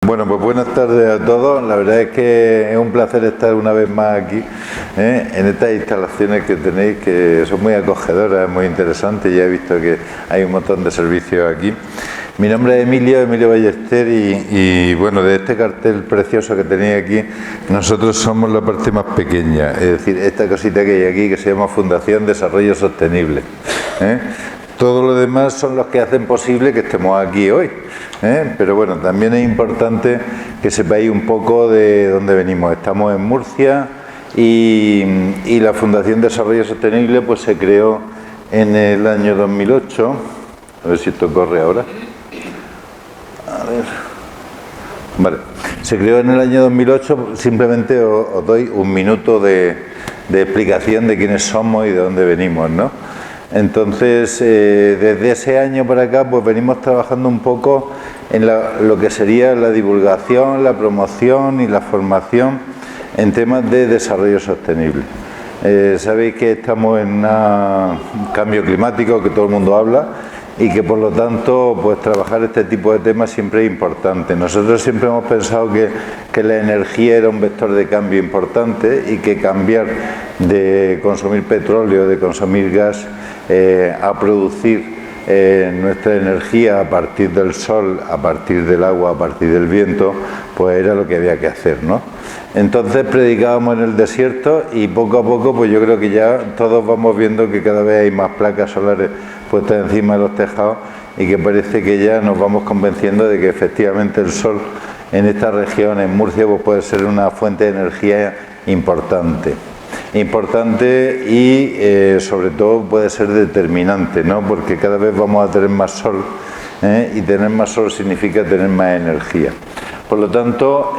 Bueno, pues buenas tardes a todos. La verdad es que es un placer estar una vez más aquí, en estas instalaciones que tenéis, que son muy acogedoras, muy interesantes. Ya he visto que hay un montón de servicios aquí. Mi nombre es Emilio Ballester y bueno, de este cartel precioso que tenéis aquí, nosotros somos la parte más pequeña, es decir, esta cosita que hay aquí que se llama Fundación Desarrollo Sostenible. Todo lo demás son los que hacen posible que estemos aquí hoy. Pero bueno, también es importante que sepáis un poco de dónde venimos. Estamos en Murcia y la Fundación Desarrollo Sostenible pues se creó en el año 2008. A ver si esto corre ahora. A ver. Vale. Se creó en el año 2008. Simplemente os doy un minuto de explicación de quiénes somos y de dónde venimos, ¿no? Entonces, desde ese año para acá, pues venimos trabajando un poco en lo que sería la divulgación, la promoción y la formación en temas de desarrollo sostenible. Sabéis que estamos en un cambio climático que todo el mundo habla y que por lo tanto, pues trabajar este tipo de temas siempre es importante. Nosotros siempre hemos pensado que la energía era un vector de cambio importante y que cambiar de consumir petróleo, de consumir gas, a producir nuestra energía a partir del sol, a partir del agua, a partir del viento, pues era lo que había que hacer, ¿no? Entonces predicábamos en el desierto y poco a poco pues yo creo que ya todos vamos viendo que cada vez hay más placas solares puestas encima de los tejados y que parece que ya nos vamos convenciendo de que efectivamente el sol en esta región, en Murcia, pues puede ser una fuente de energía importante y sobre todo puede ser determinante, ¿no? Porque cada vez vamos a tener más sol, y tener más sol significa tener más energía. Por lo tanto,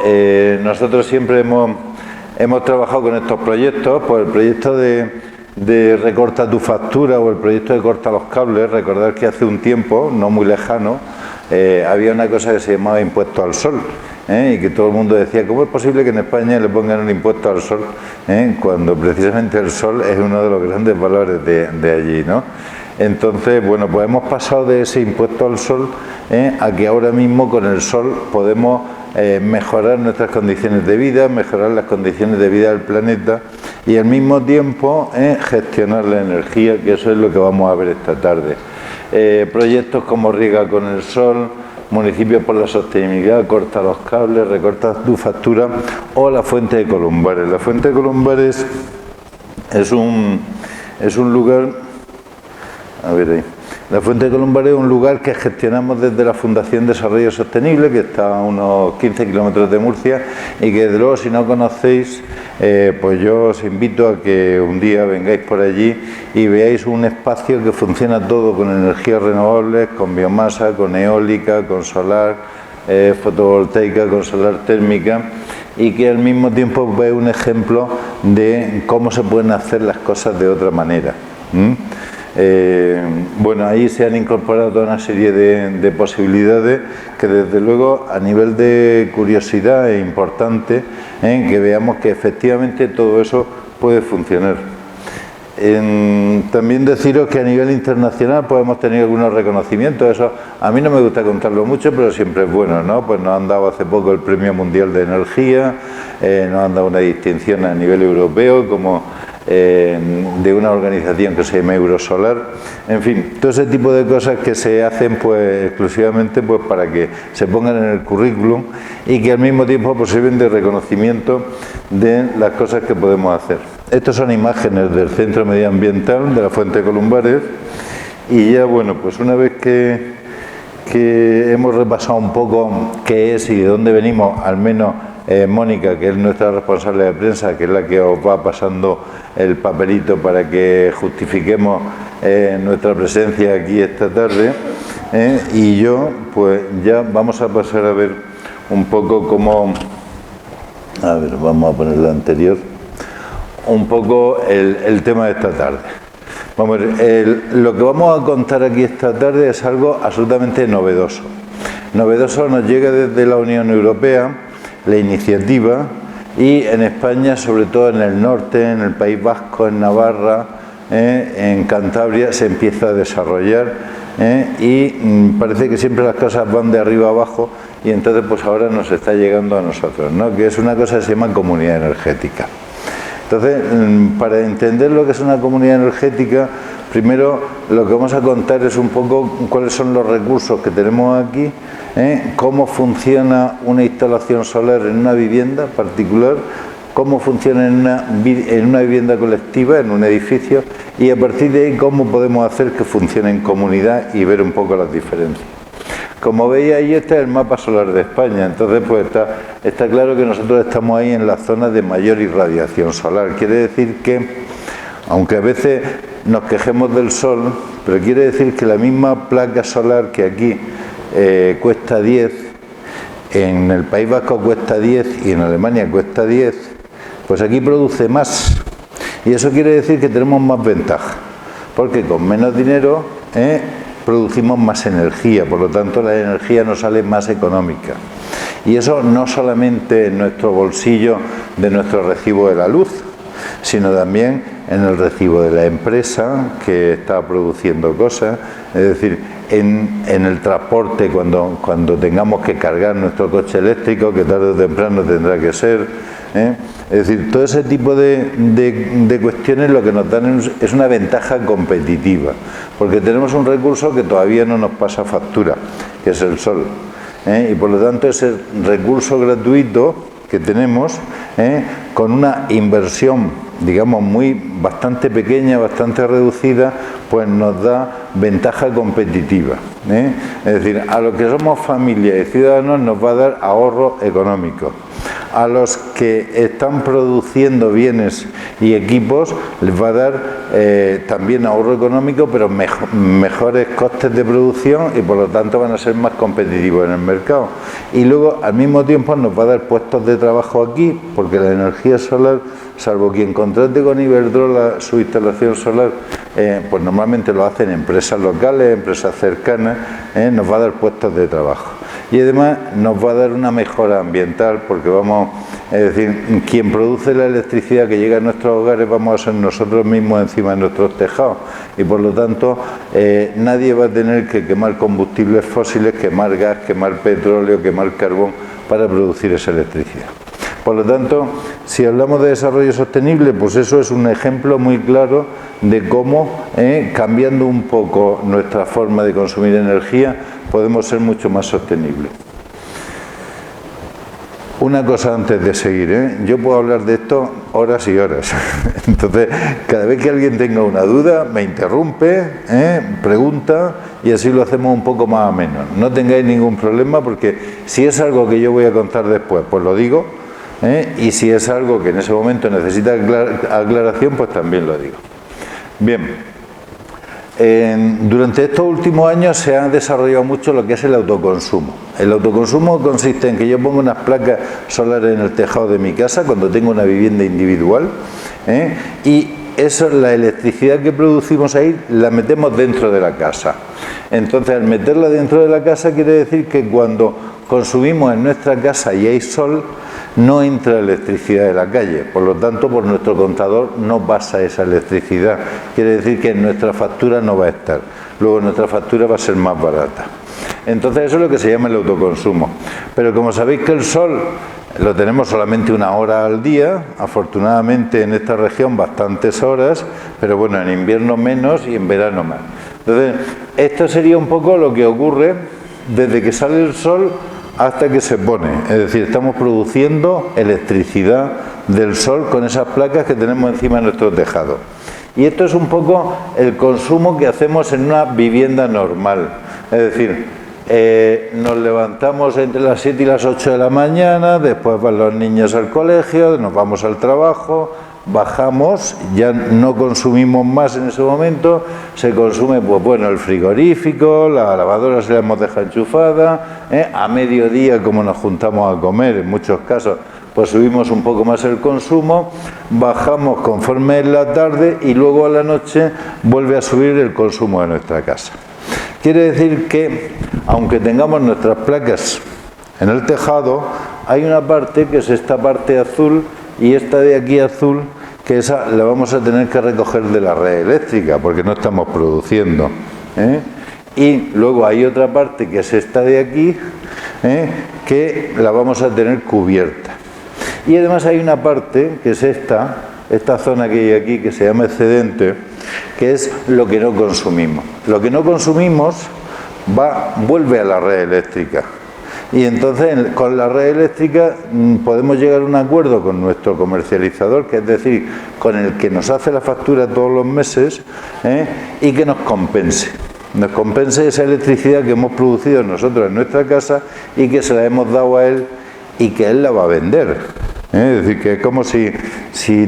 nosotros siempre hemos trabajado con estos proyectos, pues el proyecto de recorta tu factura o el proyecto de corta los cables. Recordad que hace un tiempo, no muy lejano, había una cosa que se llamaba impuesto al sol, y que todo el mundo decía, ¿cómo es posible que en España le pongan un impuesto al sol? Cuando precisamente el sol es uno de los grandes valores de allí, ¿no? Entonces, bueno, pues hemos pasado de ese impuesto al sol a que ahora mismo con el sol podemos mejorar nuestras condiciones de vida, mejorar las condiciones de vida del planeta y al mismo tiempo gestionar la energía, que eso es lo que vamos a ver esta tarde. Proyectos como Riega con el Sol, Municipios por la Sostenibilidad, Corta los Cables, Recorta tu Factura o la Fuente de Columbares. La Fuente de Columbares es un lugar... A ver ahí. La Fuente de Columbares es un lugar que gestionamos desde la Fundación Desarrollo Sostenible, que está a unos 15 kilómetros de Murcia y que desde luego si no conocéis, pues yo os invito a que un día vengáis por allí y veáis un espacio que funciona todo con energías renovables, con biomasa, con eólica, con solar, fotovoltaica, con solar térmica y que al mismo tiempo es un ejemplo de cómo se pueden hacer las cosas de otra manera. Bueno, ahí se han incorporado toda una serie de posibilidades que desde luego a nivel de curiosidad es importante que veamos que efectivamente todo eso puede funcionar. También deciros que a nivel internacional pues hemos tenido algunos reconocimientos. Eso a mí no me gusta contarlo mucho, pero siempre es bueno, ¿no? Pues nos han dado hace poco el Premio Mundial de Energía, nos han dado una distinción a nivel europeo como de una organización que se llama Eurosolar. En fin, todo ese tipo de cosas que se hacen pues exclusivamente pues para que se pongan en el currículum y que al mismo tiempo pues sirven de reconocimiento de las cosas que podemos hacer. Estas son imágenes del Centro Medioambiental de la Fuente de Columbares y ya bueno, pues una vez que hemos repasado un poco qué es y de dónde venimos, al menos Mónica, que es nuestra responsable de prensa, que es la que os va pasando el papelito para que justifiquemos nuestra presencia aquí esta tarde, y yo, pues ya vamos a pasar a ver un poco cómo, a ver, vamos a poner la anterior, un poco el tema de esta tarde. Vamos a ver, lo que vamos a contar aquí esta tarde es algo absolutamente novedoso. Novedoso nos llega desde la Unión Europea, la iniciativa, y en España, sobre todo en el norte, en el País Vasco, en Navarra, en Cantabria, se empieza a desarrollar y parece que siempre las cosas van de arriba abajo y entonces pues ahora nos está llegando a nosotros, ¿no? Que es una cosa que se llama comunidad energética. Entonces, para entender lo que es una comunidad energética, primero lo que vamos a contar es un poco cuáles son los recursos que tenemos aquí, cómo funciona una instalación solar en una vivienda particular, cómo funciona en una vivienda colectiva, en un edificio, y a partir de ahí cómo podemos hacer que funcione en comunidad y ver un poco las diferencias. Como veis ahí, este es el mapa solar de España, entonces pues está claro que nosotros estamos ahí en las zonas de mayor irradiación solar. Quiere decir que, aunque a veces nos quejemos del sol, pero quiere decir que la misma placa solar que aquí cuesta 10, en el País Vasco cuesta 10 y en Alemania cuesta 10, pues aquí produce más. Y eso quiere decir que tenemos más ventaja, porque con menos dinero producimos más energía, por lo tanto la energía nos sale más económica. Y eso no solamente en nuestro bolsillo de nuestro recibo de la luz, sino también en el recibo de la empresa que está produciendo cosas, es decir, en el transporte cuando tengamos que cargar nuestro coche eléctrico, que tarde o temprano tendrá que ser, Es decir, todo ese tipo de cuestiones lo que nos dan es una ventaja competitiva, porque tenemos un recurso que todavía no nos pasa factura, que es el sol, y por lo tanto ese recurso gratuito que tenemos, con una inversión, digamos, bastante pequeña, bastante reducida, pues nos da ventaja competitiva. Es decir, a los que somos familia y ciudadanos nos va a dar ahorro económico. A los que están produciendo bienes y equipos les va a dar también ahorro económico, pero mejores costes de producción y por lo tanto van a ser más competitivos en el mercado. Y luego al mismo tiempo nos va a dar puestos de trabajo aquí, porque la energía solar, salvo quien contrate con Iberdrola su instalación solar, pues normalmente lo hacen empresas locales, empresas cercanas, nos va a dar puestos de trabajo. Y además nos va a dar una mejora ambiental, porque es decir, quien produce la electricidad que llega a nuestros hogares vamos a ser nosotros mismos encima de nuestros tejados, y por lo tanto nadie va a tener que quemar combustibles fósiles, quemar gas, quemar petróleo, quemar carbón para producir esa electricidad. Por lo tanto, si hablamos de desarrollo sostenible, pues eso es un ejemplo muy claro de cómo, cambiando un poco nuestra forma de consumir energía, podemos ser mucho más sostenibles. Una cosa antes de seguir, yo puedo hablar de esto horas y horas. Entonces, cada vez que alguien tenga una duda, me interrumpe, pregunta, y así lo hacemos un poco más ameno. No tengáis ningún problema, porque si es algo que yo voy a contar después, pues lo digo, y si es algo que en ese momento necesita aclaración, pues también lo digo. Bien. Durante estos últimos años se ha desarrollado mucho lo que es el autoconsumo. El autoconsumo consiste en que yo pongo unas placas solares en el tejado de mi casa cuando tengo una vivienda individual, y eso, la electricidad que producimos ahí la metemos dentro de la casa. Entonces, al meterla dentro de la casa quiere decir que cuando consumimos en nuestra casa y hay sol, no entra electricidad de la calle, por lo tanto por nuestro contador no pasa esa electricidad, quiere decir que en nuestra factura no va a estar, luego nuestra factura va a ser más barata. Entonces eso es lo que se llama el autoconsumo. Pero como sabéis que el sol lo tenemos solamente una hora al día, afortunadamente en esta región bastantes horas, pero bueno, en invierno menos y en verano más. Entonces esto sería un poco lo que ocurre desde que sale el sol hasta que se pone, es decir, estamos produciendo electricidad del sol con esas placas que tenemos encima de nuestro tejado. Y esto es un poco el consumo que hacemos en una vivienda normal, es decir, nos levantamos entre las 7 y las 8 de la mañana, después van los niños al colegio, nos vamos al trabajo, bajamos, ya no consumimos más en ese momento, se consume, pues bueno, el frigorífico, la lavadora se la hemos dejado enchufada, a mediodía, como nos juntamos a comer, en muchos casos, pues subimos un poco más el consumo, bajamos conforme es la tarde y luego a la noche vuelve a subir el consumo de nuestra casa. Quiere decir que, aunque tengamos nuestras placas en el tejado, hay una parte que es esta parte azul, y esta de aquí azul, que esa la vamos a tener que recoger de la red eléctrica, porque no estamos produciendo. y luego hay otra parte que es esta de aquí, que la vamos a tener cubierta. Y además hay una parte que es esta zona que hay aquí, que se llama excedente, que es lo que no consumimos. Lo que no consumimos vuelve a la red eléctrica. Y entonces con la red eléctrica podemos llegar a un acuerdo con nuestro comercializador, que es decir, con el que nos hace la factura todos los meses, y que nos compense. Nos compense esa electricidad que hemos producido nosotros en nuestra casa y que se la hemos dado a él y que él la va a vender. Es decir, que es como si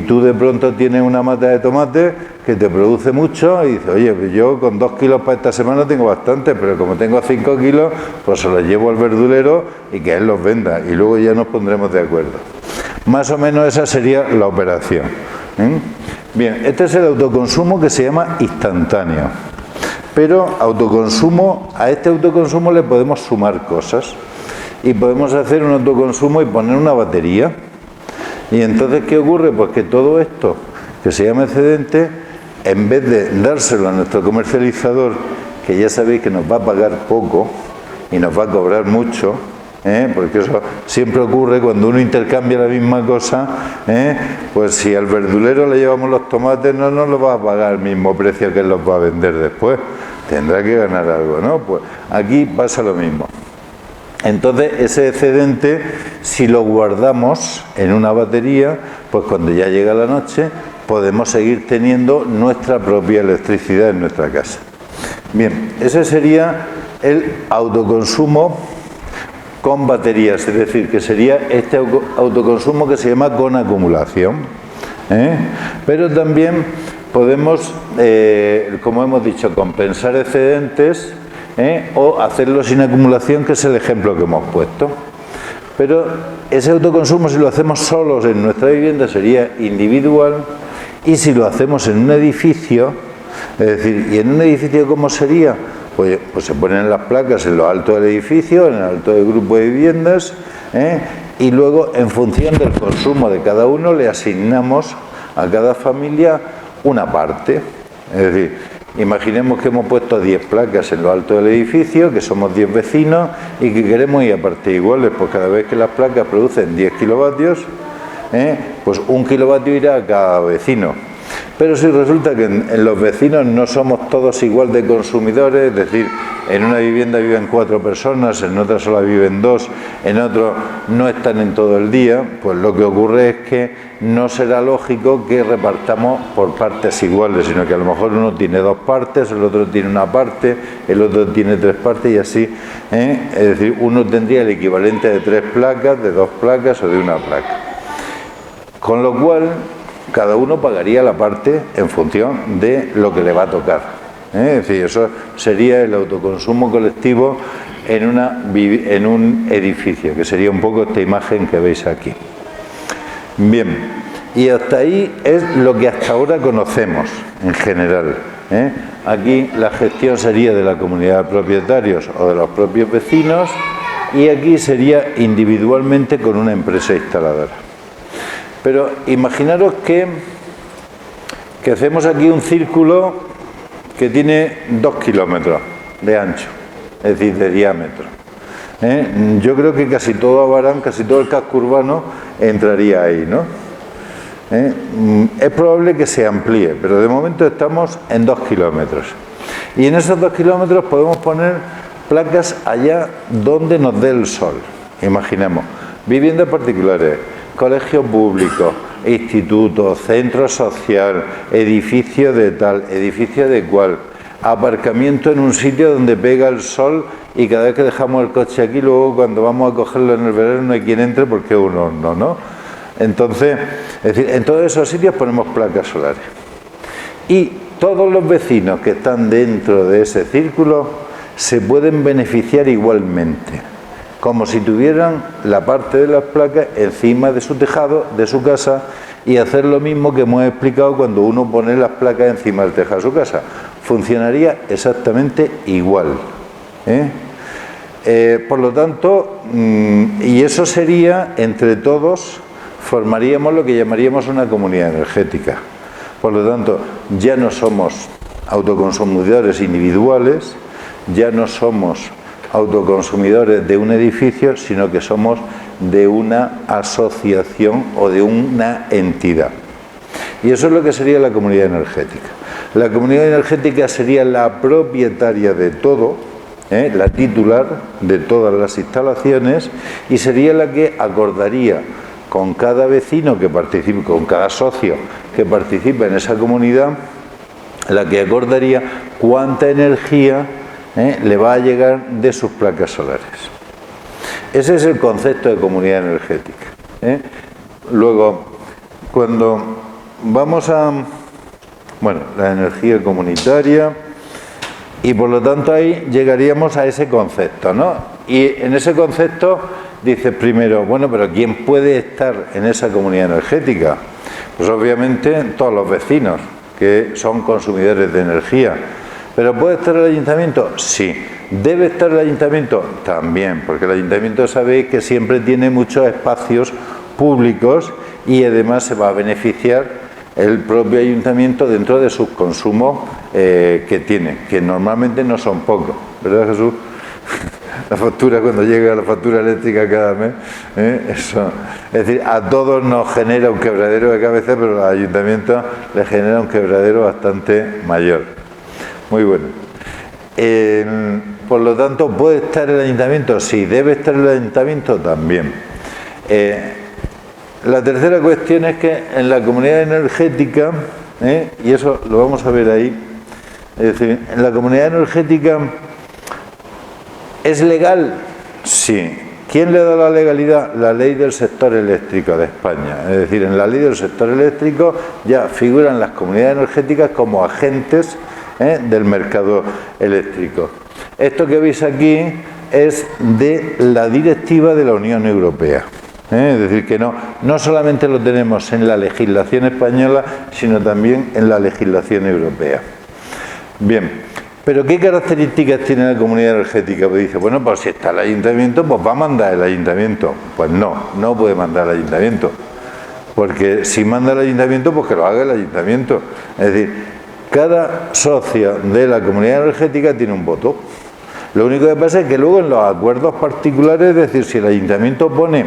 tú de pronto tienes una mata de tomate que te produce mucho y dices, oye, pues yo con 2 kilos para esta semana tengo bastante, pero como tengo 5 kilos, pues se los llevo al verdulero y que él los venda y luego ya nos pondremos de acuerdo. Más o menos esa sería la operación. Bien, este es el autoconsumo que se llama instantáneo. Pero a este autoconsumo le podemos sumar cosas y podemos hacer un autoconsumo y poner una batería. Y entonces, ¿qué ocurre? Pues que todo esto, que se llama excedente, en vez de dárselo a nuestro comercializador, que ya sabéis que nos va a pagar poco y nos va a cobrar mucho, porque eso siempre ocurre cuando uno intercambia la misma cosa, pues si al verdulero le llevamos los tomates no nos los va a pagar al mismo precio que él los va a vender después, tendrá que ganar algo, ¿no? Pues aquí pasa lo mismo. Entonces ese excedente, si lo guardamos en una batería, pues cuando ya llega la noche podemos seguir teniendo nuestra propia electricidad en nuestra casa. Bien, ese sería el autoconsumo con baterías, es decir, que sería este autoconsumo que se llama con acumulación. Pero también podemos, como hemos dicho, compensar excedentes, o hacerlo sin acumulación, que es el ejemplo que hemos puesto. Pero ese autoconsumo, si lo hacemos solos en nuestra vivienda, sería individual, y si lo hacemos en un edificio, es decir, ¿y en un edificio cómo sería? Pues se ponen las placas en lo alto del edificio, en el alto del grupo de viviendas, y luego, en función del consumo de cada uno, le asignamos a cada familia una parte. Es decir, imaginemos que hemos puesto 10 placas en lo alto del edificio, que somos 10 vecinos y que queremos ir a partes iguales, pues cada vez que las placas producen 10 kilovatios, pues 1 kilovatio irá a cada vecino. Pero si resulta que en los vecinos no somos todos igual de consumidores, es decir, en una vivienda viven 4 personas, en otra sola viven 2, en otro no están en todo el día, pues lo que ocurre es que no será lógico que repartamos por partes iguales, sino que a lo mejor uno tiene 2 partes, el otro tiene una parte, el otro tiene 3 partes y así, es decir, uno tendría el equivalente de 3 placas, de 2 placas o de una placa. Con lo cual, cada uno pagaría la parte en función de lo que le va a tocar. Es decir, eso sería el autoconsumo colectivo en un edificio, que sería un poco esta imagen que veis aquí. Bien, y hasta ahí es lo que hasta ahora conocemos en general. Aquí la gestión sería de la comunidad de propietarios o de los propios vecinos, y aquí sería individualmente con una empresa instaladora. Pero imaginaros que hacemos aquí un círculo que tiene 2 kilómetros de ancho, es decir, de diámetro. Yo creo que casi todo Abarán, casi todo el casco urbano entraría ahí, ¿no? Es probable que se amplíe, pero de momento estamos en 2 kilómetros. Y en esos 2 kilómetros podemos poner placas allá donde nos dé el sol. Imaginemos, viviendas particulares, colegio público, instituto, centro social, edificio de tal, edificio de cual, aparcamiento en un sitio donde pega el sol y cada vez que dejamos el coche aquí, luego cuando vamos a cogerlo en el verano no hay quien entre porque es un horno, ¿no? Entonces, es decir, en todos esos sitios ponemos placas solares. Y todos los vecinos que están dentro de ese círculo se pueden beneficiar igualmente, como si tuvieran la parte de las placas encima de su tejado, de su casa, y hacer lo mismo que hemos explicado cuando uno pone las placas encima del tejado de su casa. Funcionaría exactamente igual. Por lo tanto, y eso sería, entre todos, formaríamos lo que llamaríamos una comunidad energética. Por lo tanto, ya no somos autoconsumidores individuales, ya no somos autoconsumidores de un edificio, sino que somos de una asociación o de una entidad. Y eso es lo que sería la comunidad energética. La comunidad energética sería la propietaria de todo, la titular de todas las instalaciones, y sería la que acordaría con cada vecino que participe, con cada socio que participe en esa comunidad, la que acordaría cuánta energía le va a llegar de sus placas solares. Ese es el concepto de comunidad energética. Luego, cuando vamos a, la energía comunitaria, y por lo tanto ahí llegaríamos a ese concepto, ¿no? Y en ese concepto dices primero, pero ¿quién puede estar en esa comunidad energética? Pues obviamente todos los vecinos que son consumidores de energía. ¿Pero puede estar el ayuntamiento? Sí. ¿Debe estar el ayuntamiento? También, porque el ayuntamiento sabéis que siempre tiene muchos espacios públicos y además se va a beneficiar el propio ayuntamiento dentro de sus consumos que tiene, que normalmente no son pocos, ¿verdad, Jesús? La factura, cuando llega la factura eléctrica cada mes, eso, es decir, a todos nos genera un quebradero de cabeza, pero al ayuntamiento le genera un quebradero bastante mayor. Muy bueno. Por lo tanto, ¿puede estar el ayuntamiento? Sí. ¿Debe estar el ayuntamiento? También. La tercera cuestión es que en la comunidad energética, y eso lo vamos a ver ahí, es decir, en la comunidad energética, ¿es legal? Sí. ¿Quién le da la legalidad? La ley del sector eléctrico de España. Es decir, en la ley del sector eléctrico ya figuran las comunidades energéticas como agentes del mercado eléctrico. Esto que veis aquí es de la directiva de la Unión Europea. Es decir, que no solamente lo tenemos en la legislación española, sino también en la legislación europea. Bien, pero ¿qué características tiene la comunidad energética? Pues dice, pues si está el ayuntamiento, pues va a mandar el ayuntamiento. Pues no puede mandar el ayuntamiento. Porque si manda el ayuntamiento, pues que lo haga el ayuntamiento. Es decir, cada socio de la comunidad energética tiene un voto. Lo único que pasa es que luego en los acuerdos particulares, es decir, si el ayuntamiento pone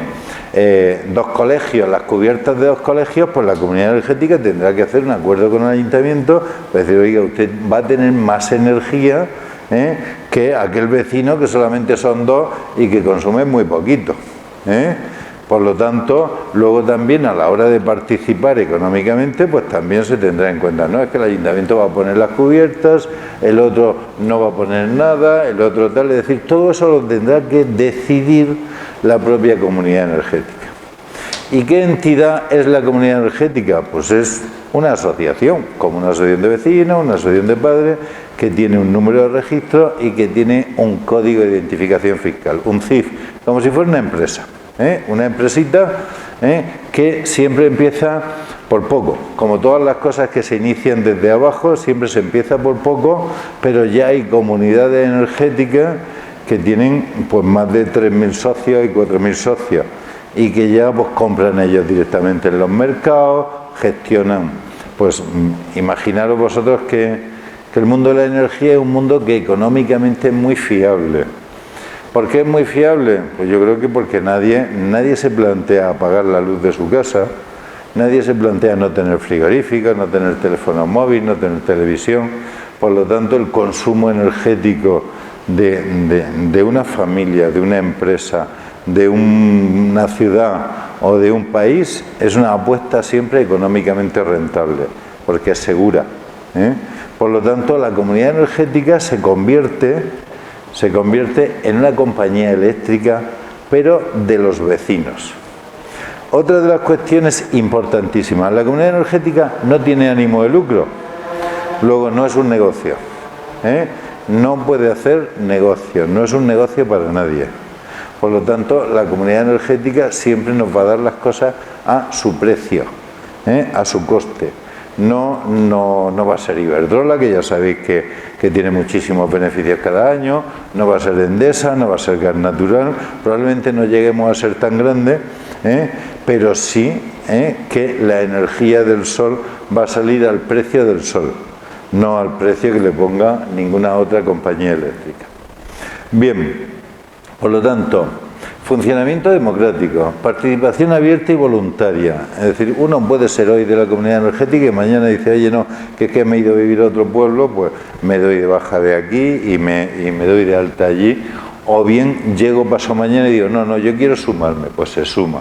2 colegios, las cubiertas de 2 colegios, pues la comunidad energética tendrá que hacer un acuerdo con el ayuntamiento, para decir, oiga, usted va a tener más energía que aquel vecino que solamente son 2 y que consume muy poquito. Por lo tanto, luego también a la hora de participar económicamente, pues también se tendrá en cuenta, no es que el ayuntamiento va a poner las cubiertas, el otro no va a poner nada, el otro tal, es decir, todo eso lo tendrá que decidir la propia comunidad energética. ¿Y qué entidad es la comunidad energética? Pues es una asociación, como una asociación de vecinos, una asociación de padres, que tiene un número de registro y que tiene un código de identificación fiscal, un CIF, como si fuera una empresa. Una empresita que siempre empieza por poco, como todas las cosas que se inician desde abajo, siempre se empieza por poco, pero ya hay comunidades energéticas que tienen pues más de 3.000 socios y 4.000 socios y que ya pues compran ellos directamente en los mercados, gestionan. Pues imaginaros vosotros que el mundo de la energía es un mundo que económicamente es muy fiable. ¿Por qué es muy fiable? Pues yo creo que porque nadie se plantea apagar la luz de su casa, nadie se plantea no tener frigorífico, no tener teléfono móvil, no tener televisión. Por lo tanto, el consumo energético de una familia, de una empresa, de una ciudad o de un país es una apuesta siempre económicamente rentable, porque es segura. Por lo tanto, la comunidad energética se convierte en una compañía eléctrica, pero de los vecinos. Otra de las cuestiones importantísimas, la comunidad energética no tiene ánimo de lucro, luego no es un negocio, no puede hacer negocio, no es un negocio para nadie. Por lo tanto, la comunidad energética siempre nos va a dar las cosas a su precio, a su coste. No va a ser Iberdrola, que ya sabéis que tiene muchísimos beneficios cada año, no va a ser Endesa, no va a ser Gas Natural, probablemente no lleguemos a ser tan grande, pero sí que la energía del sol va a salir al precio del sol, no al precio que le ponga ninguna otra compañía eléctrica. Bien, por lo tanto, funcionamiento democrático, participación abierta y voluntaria. Es decir, uno puede ser hoy de la comunidad energética y mañana dice, oye, no, que es que me he ido a vivir a otro pueblo, pues me doy de baja de aquí y me doy de alta allí. O bien llego, paso mañana y digo, no, yo quiero sumarme, pues se suma.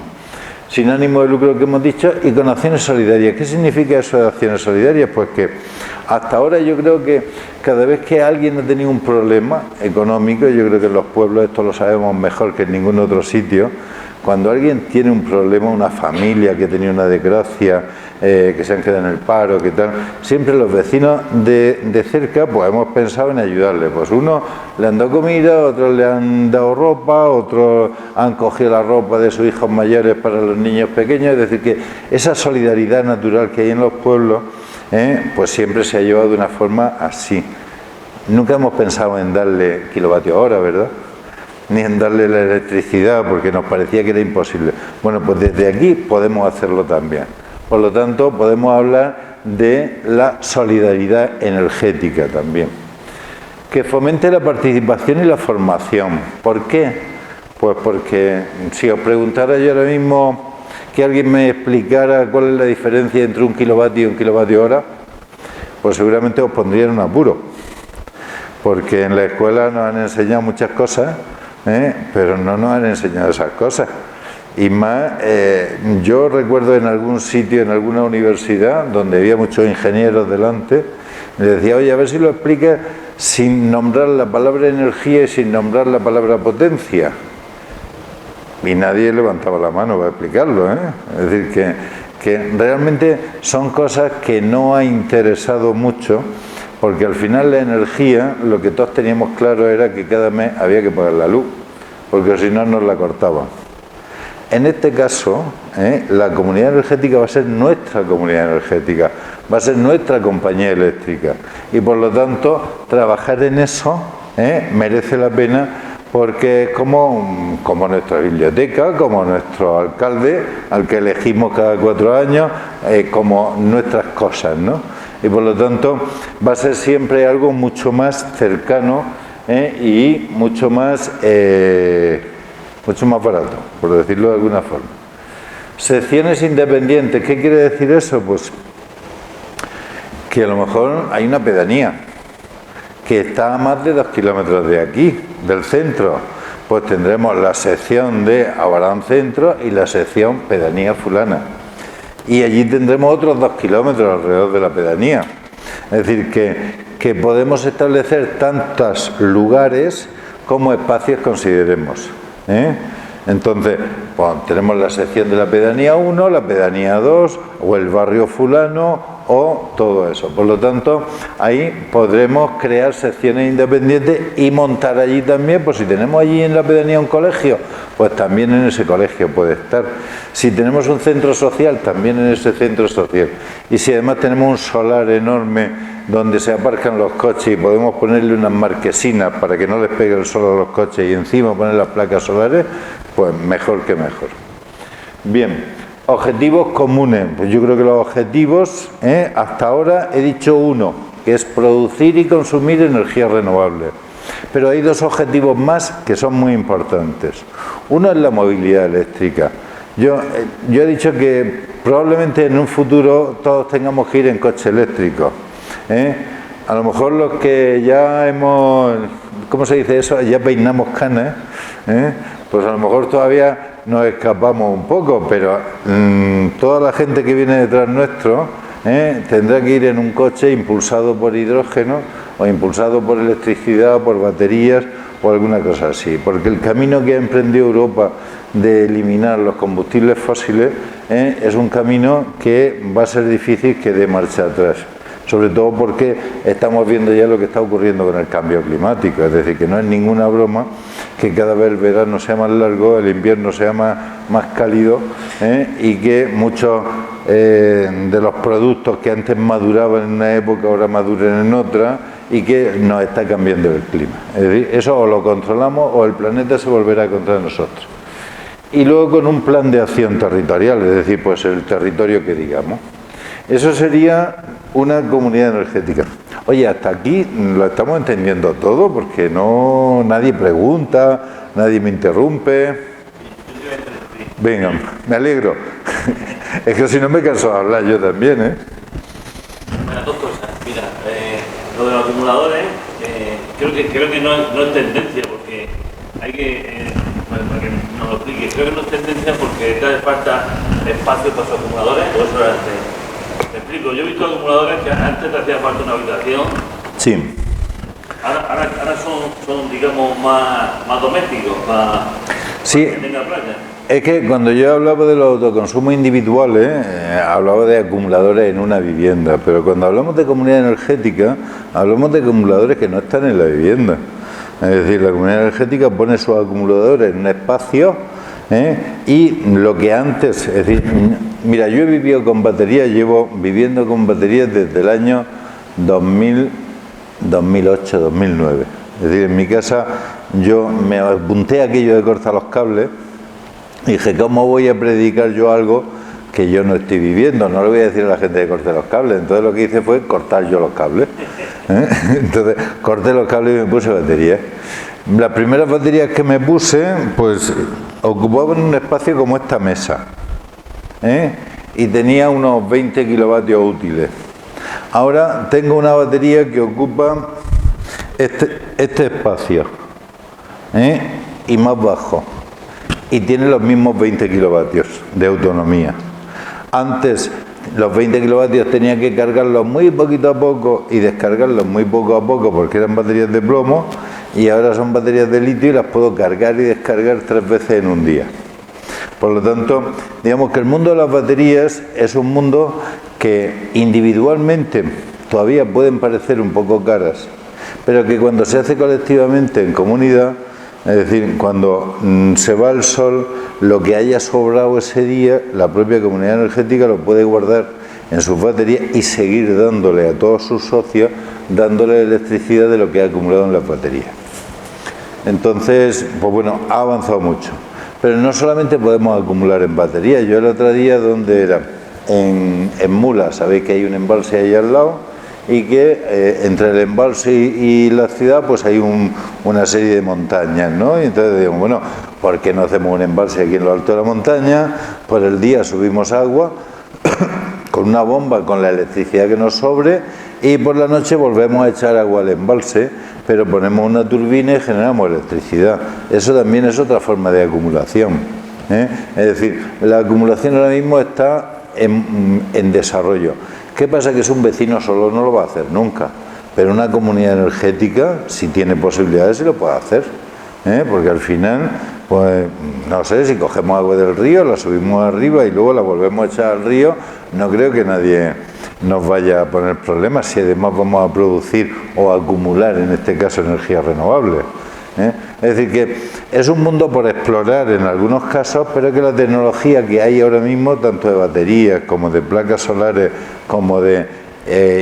Sin ánimo de lucro, que hemos dicho, y con acciones solidarias. ¿Qué significa eso de acciones solidarias? Pues que hasta ahora yo creo que cada vez que alguien ha tenido un problema económico, yo creo que en los pueblos esto lo sabemos mejor que en ningún otro sitio, cuando alguien tiene un problema, una familia que ha tenido una desgracia, que se han quedado en el paro, que tal, siempre los vecinos de cerca pues hemos pensado en ayudarle. Pues unos le han dado comida, otros le han dado ropa, otros han cogido la ropa de sus hijos mayores para los niños pequeños. Es decir, que esa solidaridad natural que hay en los pueblos, pues siempre se ha llevado de una forma así. Nunca hemos pensado en darle kilovatios hora, ¿verdad? Ni en darle la electricidad, porque nos parecía que era imposible. Bueno, pues desde aquí podemos hacerlo también. Por lo tanto, podemos hablar de la solidaridad energética también. Que fomente la participación y la formación. ¿Por qué? Pues porque si os preguntara yo ahora mismo que alguien me explicara cuál es la diferencia entre un kilovatio y un kilovatio hora, pues seguramente os pondría en un apuro. Porque en la escuela nos han enseñado muchas cosas, pero no nos han enseñado esas cosas. Y más, yo recuerdo en algún sitio, en alguna universidad, donde había muchos ingenieros delante, le decía, oye, a ver si lo explicas sin nombrar la palabra energía y sin nombrar la palabra potencia. Y nadie levantaba la mano para explicarlo, Es decir, que realmente son cosas que no ha interesado mucho, porque al final la energía, lo que todos teníamos claro era que cada mes había que pagar la luz, porque si no nos la cortaban. En este caso, la comunidad energética va a ser nuestra comunidad energética, va a ser nuestra compañía eléctrica. Y por lo tanto, trabajar en eso merece la pena, porque es como nuestra biblioteca, como nuestro alcalde, al que elegimos cada 4 años, como nuestras cosas, ¿no? Y por lo tanto, va a ser siempre algo mucho más cercano y mucho más barato, por decirlo de alguna forma. Secciones independientes, ¿qué quiere decir eso? Pues que a lo mejor hay una pedanía que está a más de 2 kilómetros de aquí, del centro. Pues tendremos la sección de Abarán Centro y la sección Pedanía Fulana. Y allí tendremos otros 2 kilómetros alrededor de la pedanía. Es decir, que podemos establecer tantos lugares como espacios consideremos. Entonces, pues, tenemos la sección de la pedanía 1, la pedanía 2, o el barrio fulano, o todo eso. Por lo tanto, ahí podremos crear secciones independientes y montar allí también, pues si tenemos allí en la pedanía un colegio, pues también en ese colegio puede estar. Si tenemos un centro social, también en ese centro social. Y si además tenemos un solar enorme donde se aparcan los coches y podemos ponerle unas marquesinas para que no les pegue el sol a los coches y encima poner las placas solares, pues mejor que mejor. Bien, objetivos comunes. Pues yo creo que los objetivos, hasta ahora he dicho uno, que es producir y consumir energías renovables. Pero hay 2 objetivos más que son muy importantes. Uno es la movilidad eléctrica. Yo he dicho que probablemente en un futuro todos tengamos que ir en coche eléctrico. A lo mejor los que ya hemos, ¿cómo se dice eso? Ya peinamos canas, pues a lo mejor todavía nos escapamos un poco, pero toda la gente que viene detrás nuestro tendrá que ir en un coche impulsado por hidrógeno o impulsado por electricidad, por baterías o alguna cosa así, porque el camino que ha emprendido Europa de eliminar los combustibles fósiles es un camino que va a ser difícil que dé marcha atrás. Sobre todo porque estamos viendo ya lo que está ocurriendo con el cambio climático, es decir, que no es ninguna broma que cada vez el verano sea más largo, el invierno sea más cálido, y que muchos de los productos que antes maduraban en una época ahora maduren en otra, y que nos está cambiando el clima. Es decir, eso o lo controlamos o el planeta se volverá contra nosotros. Y luego con un plan de acción territorial, es decir, pues el territorio que digamos. Eso sería una comunidad energética. Oye, hasta aquí lo estamos entendiendo todo, porque nadie pregunta, nadie me interrumpe. Venga, me alegro. Es que si no me canso de hablar yo también, ¿eh? Bueno, dos cosas. Mira, lo de los acumuladores, creo que no es tendencia, porque hay que, para que nos lo explique, creo que no es tendencia porque te hace falta espacio para los acumuladores, o eso era antes. Te explico, yo he visto acumuladores que antes te hacía falta una habitación. Sí. Ahora son digamos, más domésticos, sí. Que tenga playa. Es que cuando yo hablaba de los autoconsumos individuales, hablaba de acumuladores en una vivienda, pero cuando hablamos de comunidad energética, hablamos de acumuladores que no están en la vivienda. Es decir, la comunidad energética pone sus acumuladores en un espacio, y lo que antes, es decir, mira, yo he vivido con baterías, llevo viviendo con baterías desde el año 2008, 2009. Es decir, en mi casa yo me apunté a aquello de cortar los cables y dije, ¿cómo voy a predicar yo algo que yo no estoy viviendo? No le voy a decir a la gente que corte los cables. Entonces lo que hice fue cortar yo los cables. Entonces corté los cables y me puse baterías. Las primeras baterías que me puse, pues ocupaban un espacio como esta mesa, y tenía unos 20 kilovatios útiles. Ahora tengo una batería que ocupa este espacio, y más bajo, y tiene los mismos 20 kilovatios de autonomía. Antes los 20 kilovatios tenía que cargarlos muy poquito a poco y descargarlos muy poco a poco porque eran baterías de plomo, y ahora son baterías de litio y las puedo cargar y descargar 3 veces en un día. Por lo tanto, digamos que el mundo de las baterías es un mundo que individualmente todavía pueden parecer un poco caras, pero que cuando se hace colectivamente en comunidad, es decir, cuando se va el sol, lo que haya sobrado ese día, la propia comunidad energética lo puede guardar en sus baterías y seguir dándole a todos sus socios, dándole electricidad de lo que ha acumulado en las baterías. Entonces, pues bueno, ha avanzado mucho. Pero no solamente podemos acumular en baterías. Yo el otro día, ¿dónde era? En Mula, sabéis que hay un embalse ahí al lado, y que entre el embalse y la ciudad pues hay una serie de montañas, ¿no? Y entonces digo, bueno, ¿por qué no hacemos un embalse aquí en lo alto de la montaña? Por el día subimos agua con una bomba, con la electricidad que nos sobre, y por la noche volvemos a echar agua al embalse, pero ponemos una turbina y generamos electricidad. Eso también es otra forma de acumulación, Es decir, la acumulación ahora mismo está en desarrollo. ¿Qué pasa? Que es un vecino solo no lo va a hacer nunca, pero una comunidad energética, si tiene posibilidades, se lo puede hacer, porque al final, pues no sé, si cogemos agua del río, la subimos arriba y luego la volvemos a echar al río, no creo que nadie nos vaya a poner problemas si además vamos a producir o a acumular, en este caso, energías renovables. Es decir, que es un mundo por explorar en algunos casos, pero que la tecnología que hay ahora mismo, tanto de baterías como de placas solares, como de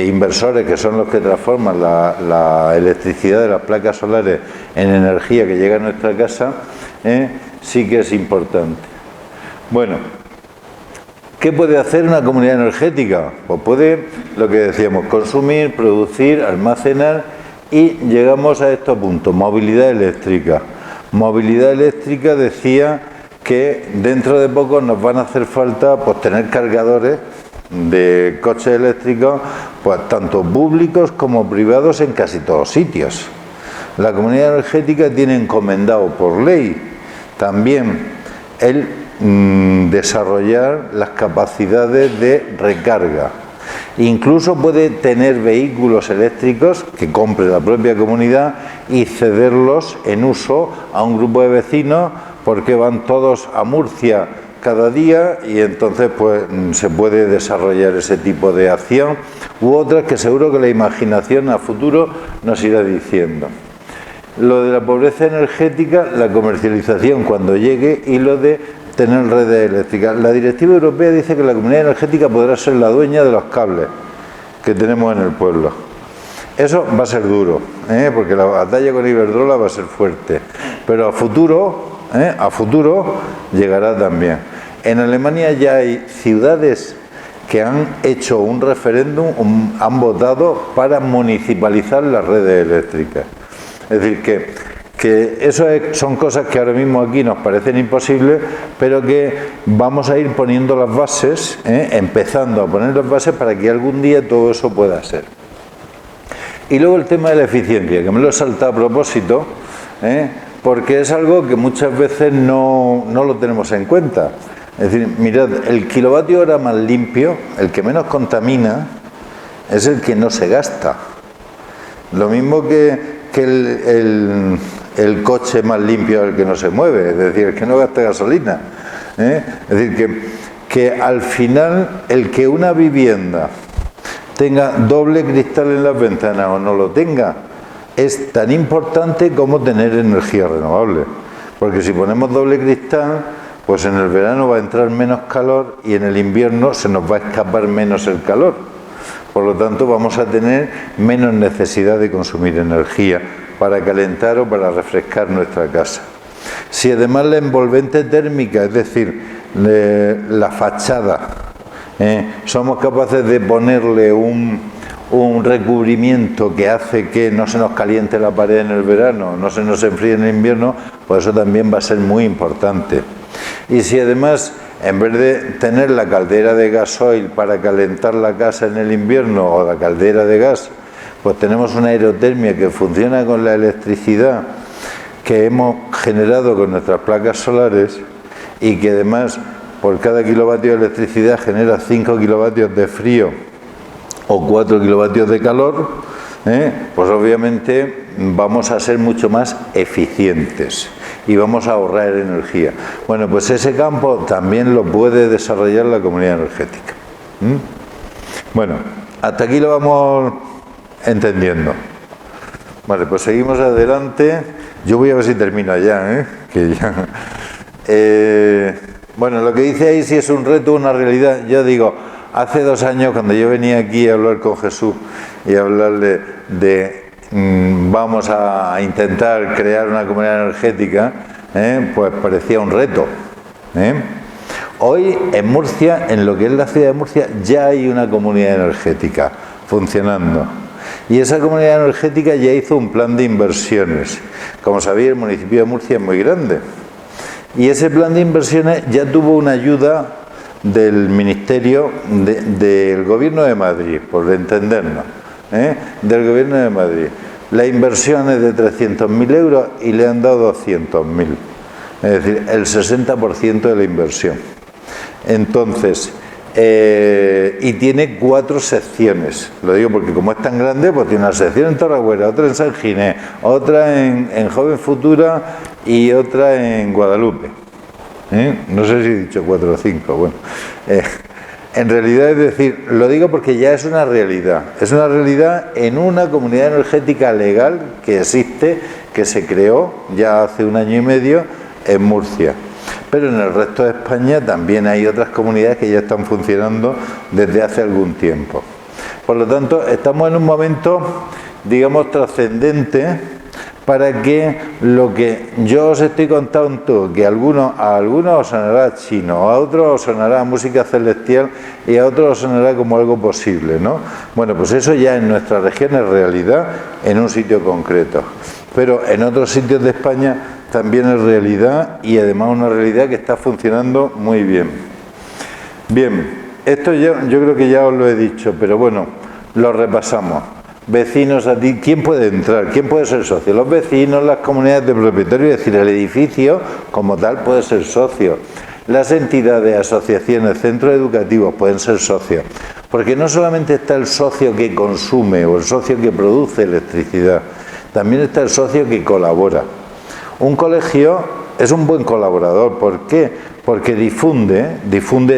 inversores, que son los que transforman la electricidad de las placas solares en energía que llega a nuestra casa, sí que es importante. Bueno, ¿qué puede hacer una comunidad energética? Pues puede, lo que decíamos, consumir, producir, almacenar. Y llegamos a estos puntos. Movilidad eléctrica. Movilidad eléctrica decía que dentro de poco nos van a hacer falta pues tener cargadores de coches eléctricos, pues tanto públicos como privados, en casi todos sitios. La comunidad energética tiene encomendado por ley también el desarrollar las capacidades de recarga. Incluso puede tener vehículos eléctricos que compre la propia comunidad y cederlos en uso a un grupo de vecinos, porque van todos a Murcia cada día, y entonces pues se puede desarrollar ese tipo de acción u otras que seguro que la imaginación a futuro nos irá diciendo. Lo de la pobreza energética, la comercialización cuando llegue, y lo de tener redes eléctricas. La directiva europea dice que la comunidad energética podrá ser la dueña de los cables que tenemos en el pueblo. Eso va a ser duro, porque la batalla con Iberdrola va a ser fuerte, pero a futuro llegará también. En Alemania ya hay ciudades que han hecho un referéndum, han votado para municipalizar las redes eléctricas. Es decir, que eso son cosas que ahora mismo aquí nos parecen imposibles, pero que vamos a ir poniendo las bases, empezando a poner las bases para que algún día todo eso pueda ser. Y luego el tema de la eficiencia, que me lo he saltado a propósito, porque es algo que muchas veces no lo tenemos en cuenta. Es decir, mirad, el kilovatio hora más limpio, el que menos contamina, es el que no se gasta. Lo mismo que el coche más limpio es el que no se mueve, es decir, el que no gasta gasolina. Es decir, que al final el que una vivienda tenga doble cristal en las ventanas o no lo tenga, es tan importante como tener energía renovable. Porque si ponemos doble cristal, pues en el verano va a entrar menos calor y en el invierno se nos va a escapar menos el calor. Por lo tanto, vamos a tener menos necesidad de consumir energía para calentar o para refrescar nuestra casa. Si además la envolvente térmica, es decir, la fachada, somos capaces de ponerle un recubrimiento que hace que no se nos caliente la pared en el verano, no se nos enfríe en el invierno, pues eso también va a ser muy importante. Y si además, en vez de tener la caldera de gasoil para calentar la casa en el invierno o la caldera de gas, pues tenemos una aerotermia que funciona con la electricidad que hemos generado con nuestras placas solares y que además por cada kilovatio de electricidad genera 5 kilovatios de frío o 4 kilovatios de calor, pues obviamente vamos a ser mucho más eficientes y vamos a ahorrar energía. Bueno, pues ese campo también lo puede desarrollar la comunidad energética. Bueno, hasta aquí lo vamos entendiendo. Vale, pues seguimos adelante. Yo voy a ver si termino ya, que ya. Bueno, lo que dice ahí, si es un reto o una realidad, yo digo, hace 2 años cuando yo venía aquí a hablar con Jesús y a hablarle de vamos a intentar crear una comunidad energética, pues parecía un reto. Hoy en Murcia, en lo que es la ciudad de Murcia, ya hay una comunidad energética funcionando. Y esa comunidad energética ya hizo un plan de inversiones. Como sabéis, el municipio de Murcia es muy grande. Y ese plan de inversiones ya tuvo una ayuda del Ministerio del Gobierno de Madrid, por entendernos, del Gobierno de Madrid. La inversión es de 300.000 euros y le han dado 200.000. Es decir, el 60% de la inversión. Entonces, y tiene 4 secciones. Lo digo porque como es tan grande, pues tiene una sección en Torragüera, otra en San Ginés, otra en Joven Futura y otra en Guadalupe. No sé si he dicho 4 o 5. Bueno, en realidad, es decir, lo digo porque ya es una realidad. Es una realidad en una comunidad energética legal que existe, que se creó ya hace 1 año y medio en Murcia. Pero en el resto de España también hay otras comunidades que ya están funcionando desde hace algún tiempo. Por lo tanto, estamos en un momento, digamos, trascendente para que lo que yo os estoy contando, que a algunos os sonará chino, a otros os sonará música celestial y a otros os sonará como algo posible, ¿no? Bueno, pues eso ya en nuestra región es realidad en un sitio concreto. Pero en otros sitios de España también es realidad y además una realidad que está funcionando muy bien. Bien, esto yo creo que ya os lo he dicho, pero bueno, lo repasamos. Vecinos, a ti, ¿quién puede entrar? ¿Quién puede ser socio? Los vecinos, las comunidades de propietarios, es decir, el edificio como tal puede ser socio. Las entidades, asociaciones, centros educativos pueden ser socios. Porque no solamente está el socio que consume o el socio que produce electricidad, también está el socio que colabora. Un colegio es un buen colaborador. ¿Por qué? Porque difunde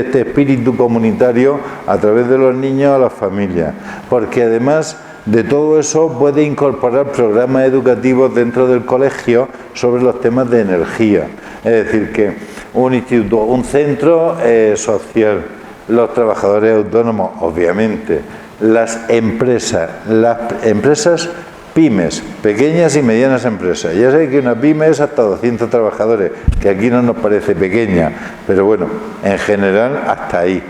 este espíritu comunitario a través de los niños a las familias. Porque además de todo eso puede incorporar programas educativos dentro del colegio sobre los temas de energía. Es decir, que un instituto, un centro social, los trabajadores autónomos, obviamente, las empresas pymes, pequeñas y medianas empresas. Ya sabéis que una pyme es hasta 200 trabajadores, que aquí no nos parece pequeña, pero bueno, en general hasta ahí.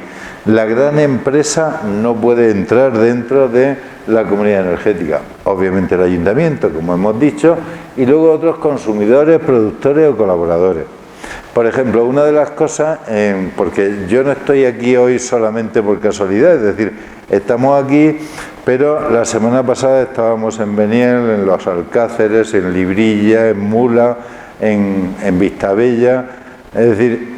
la gran empresa no puede entrar dentro de la comunidad energética. Obviamente el ayuntamiento, como hemos dicho, y luego otros consumidores, productores o colaboradores. Por ejemplo, una de las cosas, porque yo no estoy aquí hoy solamente por casualidad, es decir, estamos aquí, pero la semana pasada estábamos en Beniel, en Los Alcáceres, en Librilla, en Mula, en Vistabella. Es decir,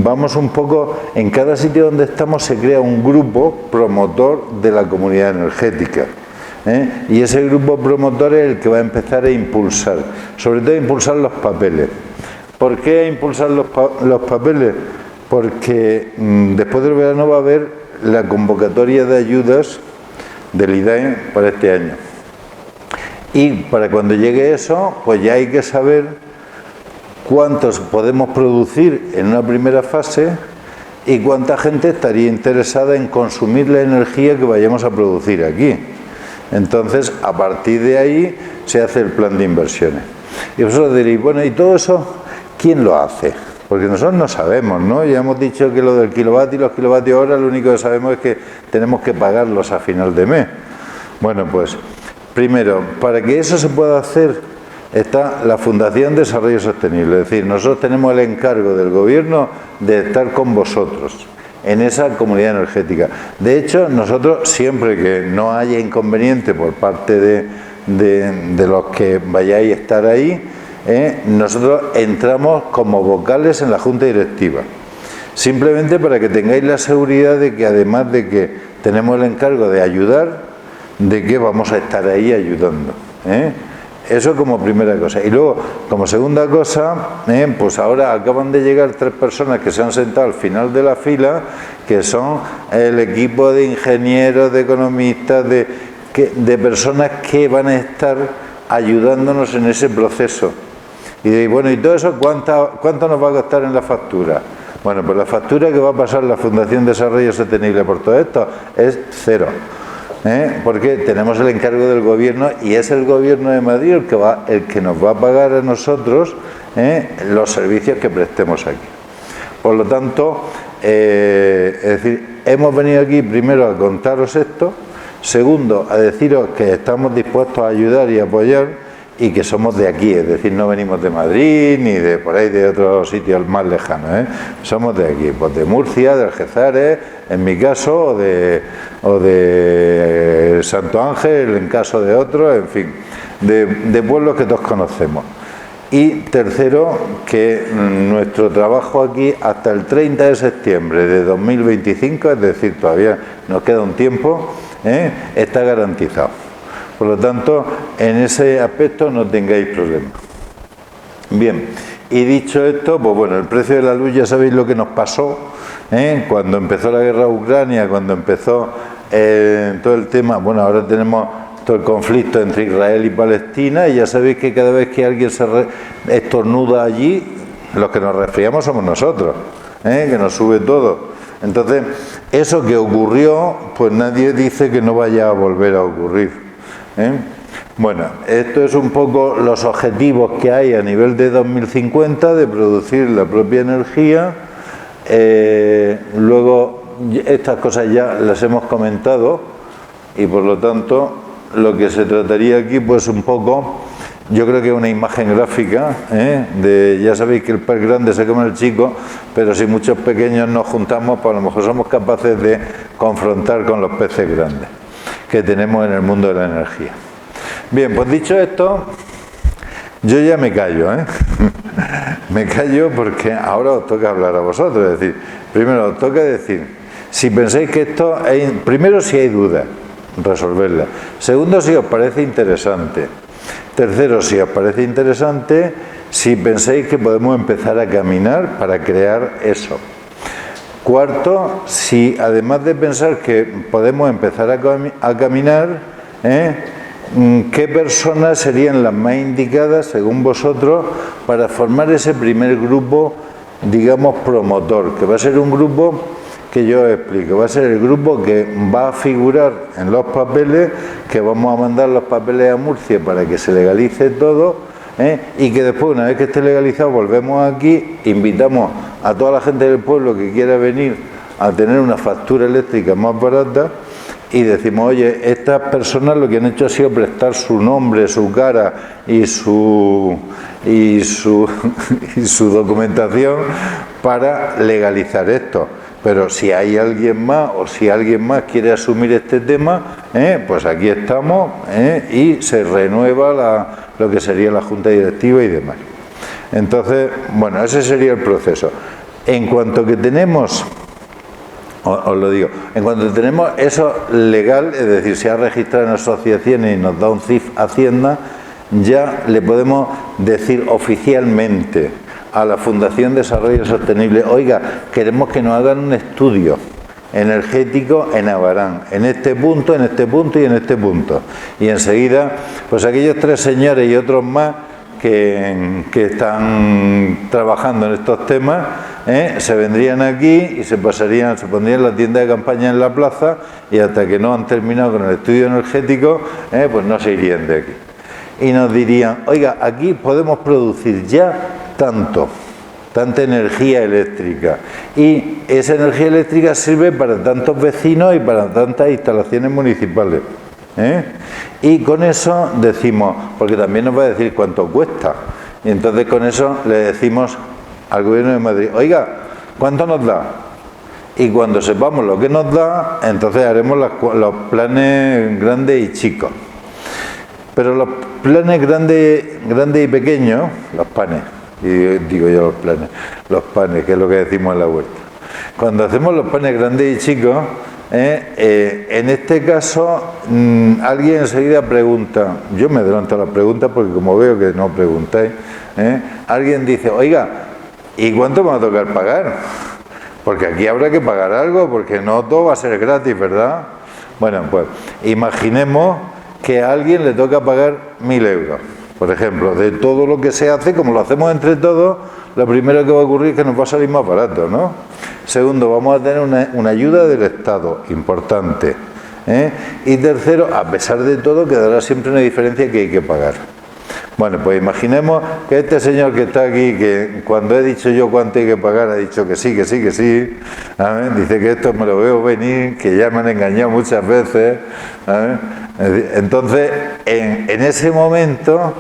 vamos un poco, en cada sitio donde estamos se crea un grupo promotor de la comunidad energética. Y ese grupo promotor es el que va a empezar a impulsar, sobre todo a impulsar los papeles. ¿Por qué a impulsar los papeles? Porque después del verano va a haber la convocatoria de ayudas del IDAE para este año. Y para cuando llegue eso, pues ya hay que saber cuántos podemos producir en una primera fase y cuánta gente estaría interesada en consumir la energía que vayamos a producir aquí. Entonces, a partir de ahí se hace el plan de inversiones. Y vosotros diréis, bueno, ¿y todo eso quién lo hace? Porque nosotros no sabemos, ¿no? Ya hemos dicho que lo del kilovatio y los kilovatios hora, lo único que sabemos es que tenemos que pagarlos a final de mes. Bueno, pues, primero, para que eso se pueda hacer, está la Fundación Desarrollo Sostenible. Es decir, nosotros tenemos el encargo del gobierno de estar con vosotros en esa comunidad energética. De hecho, nosotros, siempre que no haya inconveniente por parte de los que vayáis a estar ahí, nosotros entramos como vocales en la Junta Directiva. Simplemente para que tengáis la seguridad de que, además de que tenemos el encargo de ayudar, de que vamos a estar ahí ayudando. Eso como primera cosa. Y luego, como segunda cosa, pues ahora acaban de llegar 3 personas que se han sentado al final de la fila, que son el equipo de ingenieros, de economistas, de personas que van a estar ayudándonos en ese proceso. Y de, bueno, ¿y todo eso cuánto nos va a costar en la factura? Bueno, pues la factura que va a pasar la Fundación Desarrollo Sostenible por todo esto es 0. Porque tenemos el encargo del gobierno y es el gobierno de Madrid el que nos va a pagar a nosotros los servicios que prestemos aquí. Por lo tanto, es decir, hemos venido aquí primero a contaros esto, segundo, a deciros que estamos dispuestos a ayudar y apoyar y que somos de aquí, es decir, no venimos de Madrid ni de por ahí de otros sitios más lejanos, somos de aquí, pues de Murcia, de Algeciras, en mi caso, o de Santo Ángel, en caso de otros, en fin, de pueblos que todos conocemos. Y tercero, que nuestro trabajo aquí hasta el 30 de septiembre de 2025, es decir, todavía nos queda un tiempo, está garantizado. Por lo tanto, en ese aspecto no tengáis problemas. Bien, y dicho esto, pues bueno, el precio de la luz ya sabéis lo que nos pasó, cuando empezó la guerra de Ucrania, cuando empezó todo el tema, bueno, ahora tenemos todo el conflicto entre Israel y Palestina, y ya sabéis que cada vez que alguien se estornuda allí, los que nos resfriamos somos nosotros, que nos sube todo. Entonces, eso que ocurrió, pues nadie dice que no vaya a volver a ocurrir. Bueno, esto es un poco los objetivos que hay a nivel de 2050 de producir la propia energía. Luego, estas cosas ya las hemos comentado y por lo tanto lo que se trataría aquí pues un poco, yo creo que es una imagen gráfica, ya sabéis que el pez grande se come el chico, pero si muchos pequeños nos juntamos, pues a lo mejor somos capaces de confrontar con los peces grandes que tenemos en el mundo de la energía. Bien, pues dicho esto, yo ya me callo, me callo porque ahora os toca hablar a vosotros, es decir, primero os toca decir, si pensáis que esto, primero si hay dudas, resolverla. Segundo, si os parece interesante. Tercero, si os parece interesante, si pensáis que podemos empezar a caminar para crear eso. Cuarto, si además de pensar que podemos empezar a caminar, ¿qué personas serían las más indicadas, según vosotros, para formar ese primer grupo, digamos, promotor? Que va a ser un grupo que yo os explico, va a ser el grupo que va a figurar en los papeles, que vamos a mandar los papeles a Murcia para que se legalice todo, y que después, una vez que esté legalizado, volvemos aquí, invitamos a toda la gente del pueblo que quiera venir a tener una factura eléctrica más barata y decimos, oye, estas personas lo que han hecho ha sido prestar su nombre, su cara y su documentación para legalizar esto. Pero si hay alguien más o si alguien más quiere asumir este tema, pues aquí estamos y se renueva lo que sería la junta directiva y demás. Entonces, bueno, ese sería el proceso. En cuanto que tenemos, os lo digo, en cuanto tenemos eso legal, es decir, se ha registrado en asociaciones y nos da un CIF Hacienda, ya le podemos decir oficialmente a la Fundación Desarrollo Sostenible, oiga, queremos que nos hagan un estudio energético en Abarán, en este punto y en este punto. Y enseguida, pues aquellos 3 señores y otros más que están trabajando en estos temas, se vendrían aquí y se pondrían la tienda de campaña en la plaza y hasta que no han terminado con el estudio energético, pues no se irían de aquí. Y nos dirían, oiga, aquí podemos producir ya tanta energía eléctrica y esa energía eléctrica sirve para tantos vecinos y para tantas instalaciones municipales. Y con eso decimos, porque también nos va a decir cuánto cuesta, y entonces con eso le decimos al Gobierno de Madrid, oiga, ¿cuánto nos da? Y cuando sepamos lo que nos da, entonces haremos los planes grandes y chicos. Pero los planes grandes y pequeños, los panes, y digo yo los panes, que es lo que decimos en la huerta. Cuando hacemos los panes grandes y chicos, en este caso, alguien enseguida pregunta, yo me adelanto a las preguntas porque como veo que no preguntáis, alguien dice, oiga, ¿y cuánto me va a tocar pagar? Porque aquí habrá que pagar algo, porque no todo va a ser gratis, ¿verdad? Bueno, pues imaginemos que a alguien le toca pagar 1.000 euros, por ejemplo, de todo lo que se hace, como lo hacemos entre todos, lo primero que va a ocurrir es que nos va a salir más barato, ¿no? Segundo, vamos a tener una ayuda del Estado importante, y tercero, a pesar de todo, quedará siempre una diferencia que hay que pagar. Bueno, pues imaginemos que este señor que está aquí, que cuando he dicho yo cuánto hay que pagar, ha dicho que sí, dice que esto me lo veo venir, que ya me han engañado muchas veces, entonces, en ese momento,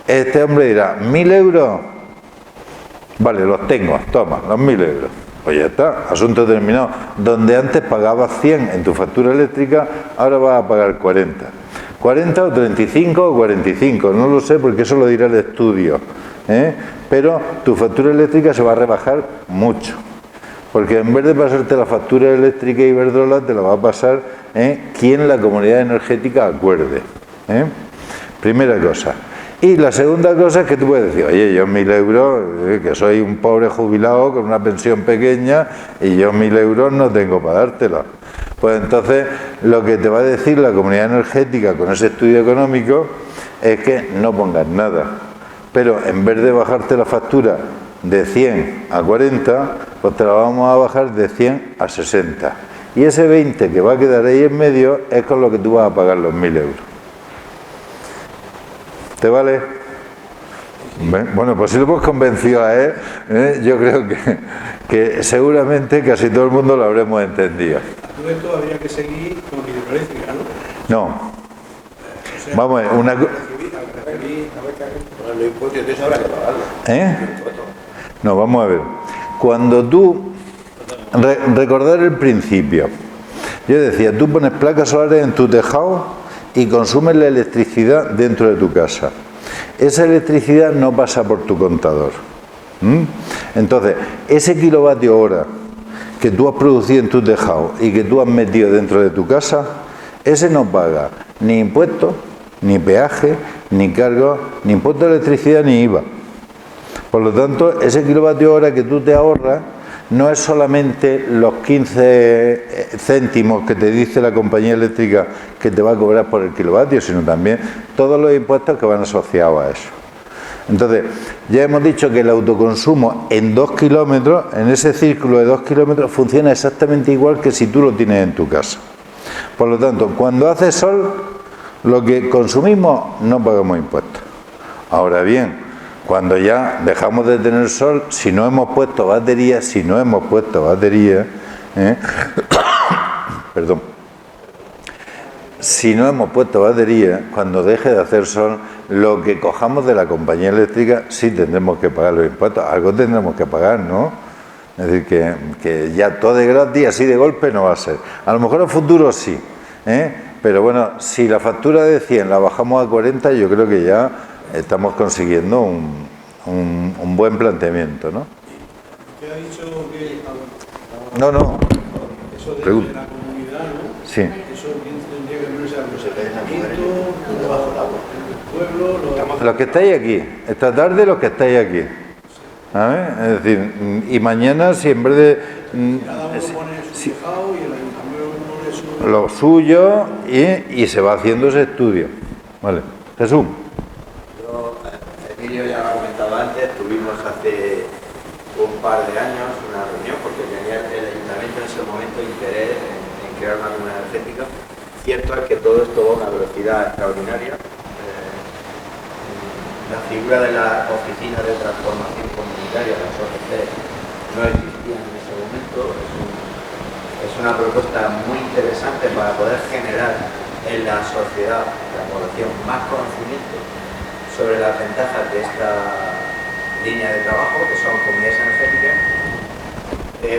este hombre dirá, 1.000 euros, vale, los tengo, toma, los 1.000 euros. Pues ya está, asunto terminado. Donde antes pagabas 100 en tu factura eléctrica, ahora vas a pagar 40. 40 o 35 o 45, no lo sé porque eso lo dirá el estudio. Pero tu factura eléctrica se va a rebajar mucho. Porque en vez de pasarte la factura eléctrica Iberdrola, te la va a pasar quien la comunidad energética acuerde. Primera cosa. Y la segunda cosa es que tú puedes decir, oye, yo 1.000 euros, que soy un pobre jubilado con una pensión pequeña y yo 1.000 euros no tengo para dártela. Pues entonces lo que te va a decir la comunidad energética con ese estudio económico es que no pongas nada. Pero en vez de bajarte la factura de 100 a 40, pues te la vamos a bajar de 100 a 60. Y ese 20 que va a quedar ahí en medio es con lo que tú vas a pagar los 1.000 euros. ¿Te vale? Bueno, pues si lo hemos convencido a él, yo creo que seguramente casi todo el mundo lo habremos entendido. Todo esto habría que seguir con hidroeléctrica, ¿no? No. O sea, Vamos a ver, una... No, vamos a ver. Cuando tú... recordar el principio. Yo decía, tú pones placas solares en tu tejado y consumes la electricidad dentro de tu casa. Esa electricidad no pasa por tu contador. Entonces, ese kilovatio hora que tú has producido en tu tejado y que tú has metido dentro de tu casa, ese no paga ni impuestos, ni peaje, ni cargos, ni impuesto de electricidad, ni IVA. Por lo tanto, ese kilovatio hora que tú te ahorras no es solamente los 15 céntimos que te dice la compañía eléctrica que te va a cobrar por el kilovatio, sino también todos los impuestos que van asociados a eso. Entonces, ya hemos dicho que el autoconsumo en 2 kilómetros, en ese círculo de 2 kilómetros, funciona exactamente igual que si tú lo tienes en tu casa. Por lo tanto, cuando hace sol, lo que consumimos no pagamos impuestos. Ahora bien, cuando ya dejamos de tener sol, si no hemos puesto baterías, ¿eh? Perdón. Si no hemos puesto batería, cuando deje de hacer sol, lo que cojamos de la compañía eléctrica sí tendremos que pagar los impuestos. Algo tendremos que pagar, ¿no? Es decir, que ya todo de gratis, así de golpe no va a ser. A lo mejor en futuro sí, ¿eh? Pero bueno, si la factura de 100 la bajamos a 40, yo creo que ya estamos consiguiendo un buen planteamiento, ¿no? Usted ha dicho que... No. Eso de Pregunta. la comunidad, ¿no? Sí. Eso bien tendría que verse a los ayuntamientos, el pueblo, Los que estáis aquí, esta tarde los que estáis aquí. ¿Sabes? Es decir, y mañana si en vez de... cada uno pone su tejado y el ayuntamiento pone su... lo suyo y se va haciendo ese estudio. Vale. Jesús. Emilio ya lo ha comentado antes, tuvimos hace un par de años una reunión porque tenía el ayuntamiento en ese momento interés en crear una comunidad energética. Cierto es que todo esto va a una velocidad extraordinaria. La figura de la oficina de transformación comunitaria, las OCC, no existía en ese momento. Es una propuesta muy interesante para poder generar en la sociedad, en la población, más conocimiento sobre las ventajas de esta línea de trabajo, que son comunidades energéticas.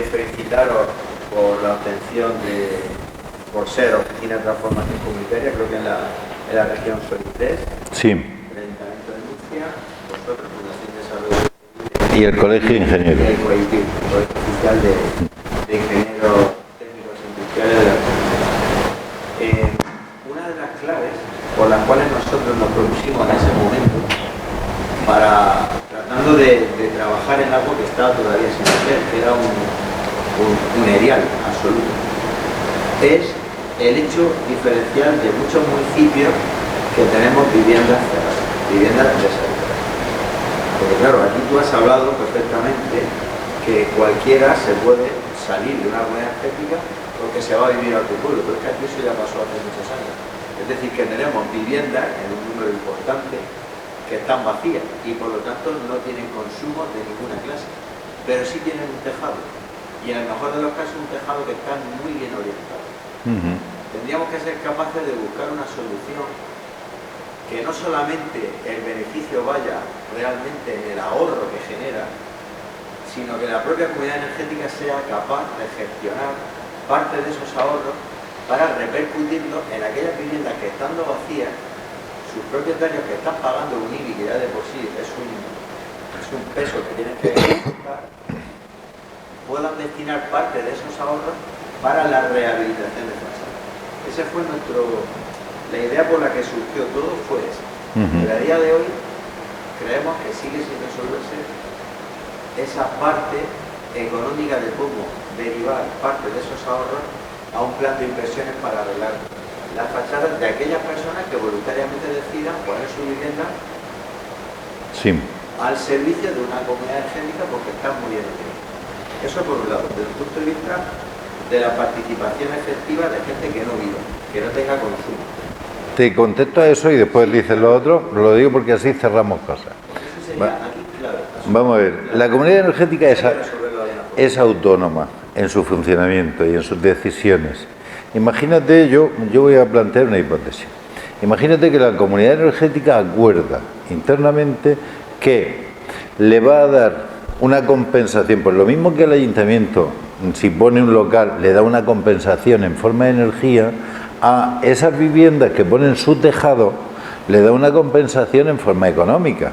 Felicitaros por la obtención por ser oficina de transformación comunitaria, creo que en la región sois 3. Sí. Vosotros, Fundación de Desarrollo Y el Colegio de Ingenieros. y el Colegio Oficial de Ingenieros Técnicos Industriales de la Comunidad. Una de las claves por las cuales nosotros nos propusimos en ese momento, tratando de trabajar en algo que estaba todavía sin hacer, que era un erial absoluto, es el hecho diferencial de muchos municipios que tenemos viviendas cerradas, viviendas deshabitadas. Porque claro, aquí tú has hablado perfectamente que cualquiera se puede salir de una comunidad energética porque se va a vivir a tu pueblo, pero es que aquí eso ya pasó hace muchos años. Es decir, que tenemos viviendas en un número importante que están vacías y por lo tanto no tienen consumo de ninguna clase, pero sí tienen un tejado, y en el mejor de los casos un tejado que está muy bien orientado. Tendríamos que ser capaces de buscar una solución que no solamente el beneficio vaya realmente en el ahorro que genera, sino que la propia comunidad energética sea capaz de gestionar parte de esos ahorros para repercutirlo en aquellas viviendas que, estando vacías, sus propietarios que están pagando un IBI, que ya de por sí es un peso que tienen que pagar, puedan destinar parte de esos ahorros para la rehabilitación de fachadas. Esa fue la idea por la que surgió todo fue esa. Pero a día de hoy creemos que sigue sin resolverse esa parte económica de cómo derivar parte de esos ahorros a un plan de inversiones para arreglar las fachadas de aquellas personas que voluntariamente decidan poner su vivienda al servicio de una comunidad energética porque están muy bien utilizadas. Eso por un lado, desde el punto de vista de la participación efectiva de gente que no viva, que no tenga consumo. Te contesto a eso y después dices lo otro, lo digo porque así cerramos cosas. Eso sería aquí clave. Vamos a ver, la comunidad energética es autónoma en su funcionamiento y en sus decisiones. Imagínate, yo voy a plantear una hipótesis. Imagínate que la comunidad energética acuerda internamente que le va a dar una compensación, por lo mismo que el ayuntamiento, si pone un local, le da una compensación en forma de energía, a esas viviendas que ponen su tejado, le da una compensación en forma económica,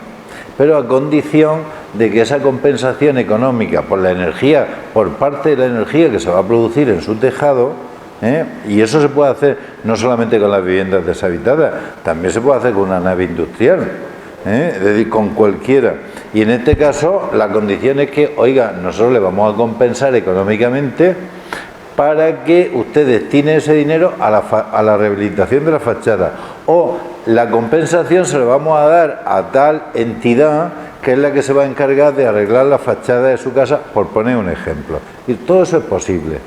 pero a condición de que esa compensación económica por la energía, por parte de la energía que se va a producir en su tejado, y eso se puede hacer no solamente con las viviendas deshabitadas, también se puede hacer con una nave industrial, es decir, con cualquiera. Y en este caso la condición es que, oiga, nosotros le vamos a compensar económicamente para que usted destine ese dinero a la rehabilitación de la fachada, o la compensación se la vamos a dar a tal entidad que es la que se va a encargar de arreglar la fachada de su casa, por poner un ejemplo. Y todo eso es posible.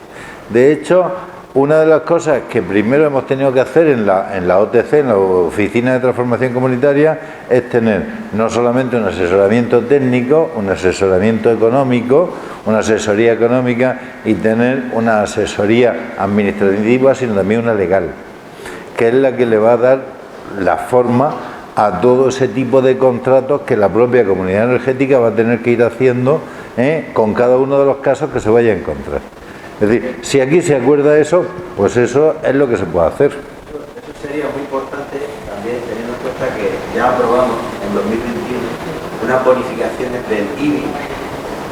De hecho, una de las cosas que primero hemos tenido que hacer en la OTC, en la Oficina de Transformación Comunitaria, es tener no solamente un asesoramiento técnico, un asesoramiento económico, una asesoría económica y tener una asesoría administrativa, sino también una legal, que es la que le va a dar la forma a todo ese tipo de contratos que la propia comunidad energética va a tener que ir haciendo con cada uno de los casos que se vaya a encontrar. Es decir, si aquí se acuerda eso, pues eso es lo que se puede hacer. Eso sería muy importante también teniendo en cuenta que ya aprobamos en 2021 unas bonificaciones del IBI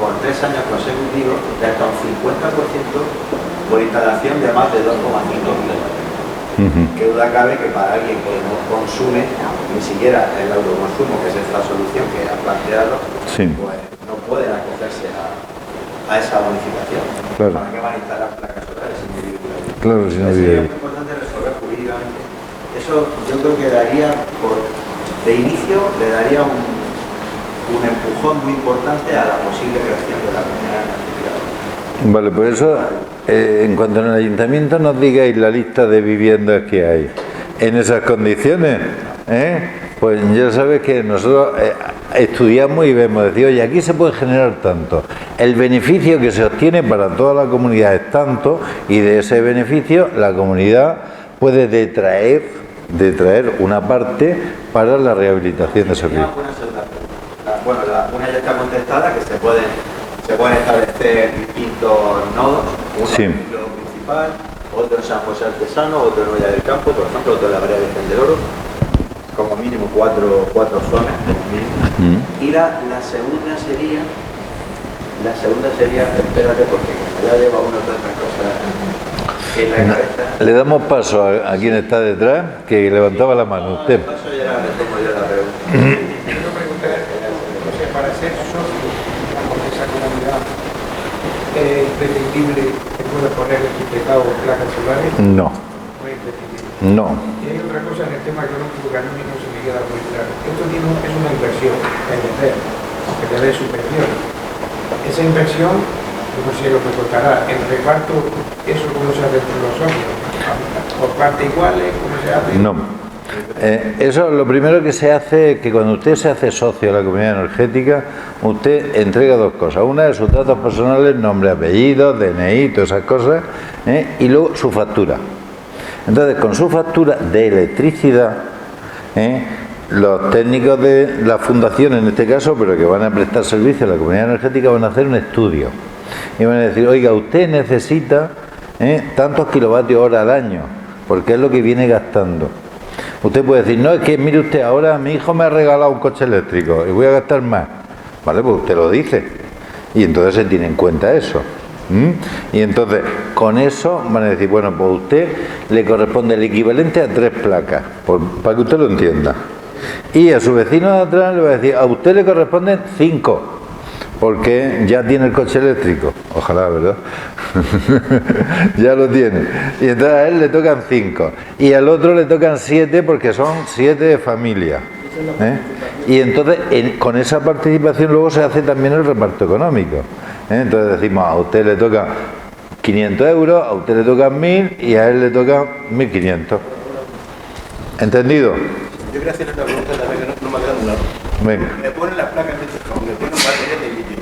por 3 años consecutivos de hasta un 50% por instalación de más de 2,5 kilómetros. Qué duda cabe que para alguien que no consume ni siquiera el autoconsumo, que es esta solución que ha planteado, sí, pues no pueden acogerse a esa bonificación. Claro. ¿Para qué van a instalar placas solares sin individual? Claro, si no Sería muy importante resolver jurídicamente. Eso yo creo que daría, de inicio, le daría un empujón muy importante a la posible creación de la comunidad energética. Vale, pues eso, en cuanto al ayuntamiento nos digáis la lista de viviendas que hay en esas condiciones, pues ya sabes que nosotros estudiamos y vemos, decir, oye, aquí se puede generar tanto, el beneficio que se obtiene para toda la comunidad es tanto, y de ese beneficio la comunidad puede detraer una parte para la rehabilitación de servicios. Bueno, una ya está contestada, que se pueden establecer distintos nodos, uno sí, en el núcleo principal, otro en San José Artesano, otro en Olla del Campo, por ejemplo, otro en la Brea Virgen del Oro, como mínimo cuatro zonas, y la segunda sería, espérate porque ya lleva una o otras cosas en la cabeza. Le damos paso a quien está detrás, que levantaba la mano. Usted. Paso ya le tomo yo la pregunta. Quiero preguntar, o sea, para ser socio de esa comunidad, ¿es imprescindible que pueda poner etiquetado placas solares? No. No es imprescindible. No. Y hay otra cosa en el tema económico que a mí no se me queda muy claro. Esto es una inversión, PNC, que te dé subvenciones. Esa inversión, no sé lo que costará, el reparto, ¿eso cómo se hace entre los socios? ¿Por partes iguales? ¿Cómo se hace? No. Eso lo primero que se hace es que cuando usted se hace socio de la comunidad energética, usted entrega dos cosas. Una es sus datos personales, nombre, apellido, DNI, todas esas cosas, y luego su factura. Entonces, con su factura de electricidad, los técnicos de la fundación, en este caso, pero que van a prestar servicio a la comunidad energética, van a hacer un estudio. Y van a decir, oiga, usted necesita tantos kilovatios hora al año, porque es lo que viene gastando. Usted puede decir, no, es que mire usted, ahora mi hijo me ha regalado un coche eléctrico y voy a gastar más. Vale, pues usted lo dice. Y entonces se tiene en cuenta eso. Y entonces, con eso van a decir, bueno, pues a usted le corresponde el equivalente a 3 placas, para que usted lo entienda. Y a su vecino de atrás le va a decir, a usted le corresponden 5, porque ya tiene el coche eléctrico. Ojalá, ¿verdad? Ya lo tiene. Y entonces a él le tocan 5. Y al otro le tocan 7, porque son 7 de familia. Y entonces, con esa participación luego se hace también el reparto económico. Entonces decimos, a usted le toca 500 euros, a usted le tocan 1000 y a él le tocan 1500. ¿Entendido? Yo quería hacer otra pregunta también que no me ha quedado claro. Venga. Me ponen las placas de estos, me ponen baterías de litio.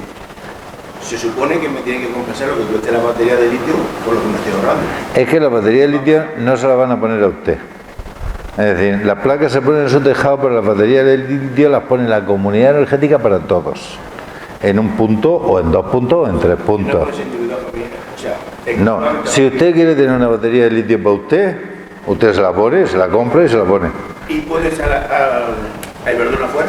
Se supone que me tienen que compensar lo que cueste la batería de litio por lo que me estoy ahorrando. Es que la batería de litio no se la van a poner a usted. Es decir, las placas se ponen en su tejado, pero las baterías de litio las pone la comunidad energética para todos. En un punto, o en 2 puntos, o en 3 puntos. No, si usted quiere tener una batería de litio para usted se la pone, se la compra y se la pone. ¿Y puedes al Iberdrola afuera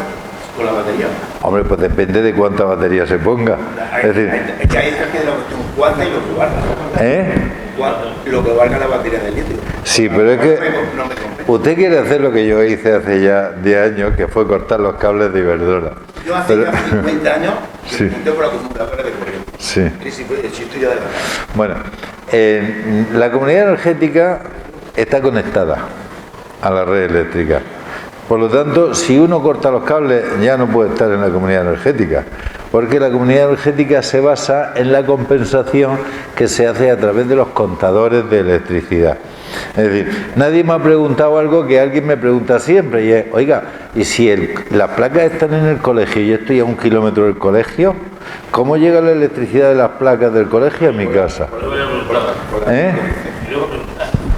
con la batería? Hombre, pues depende de cuánta batería se ponga. Es decir, Es que hay que la cuestión cuánta y lo que valga. Lo que valga la batería de litio. Sí, pero es que No me compensa. usted quiere hacer lo que yo hice hace ya 10 años, que fue cortar los cables de Iberdrola. Yo hace ya 20 años Sí. junté por acumuladores de corriente. Sí. Y si estoy ya de la casa. Bueno, la comunidad energética está conectada a la red eléctrica. Por lo tanto, si uno corta los cables, ya no puede estar en la comunidad energética. Porque la comunidad energética se basa en la compensación que se hace a través de los contadores de electricidad. Es decir, nadie me ha preguntado algo que alguien me pregunta siempre, y es, oiga, ¿y si las placas están en el colegio y yo estoy a 1 kilómetro del colegio? ¿Cómo llega la electricidad de las placas del colegio a mi casa? ¿Eh?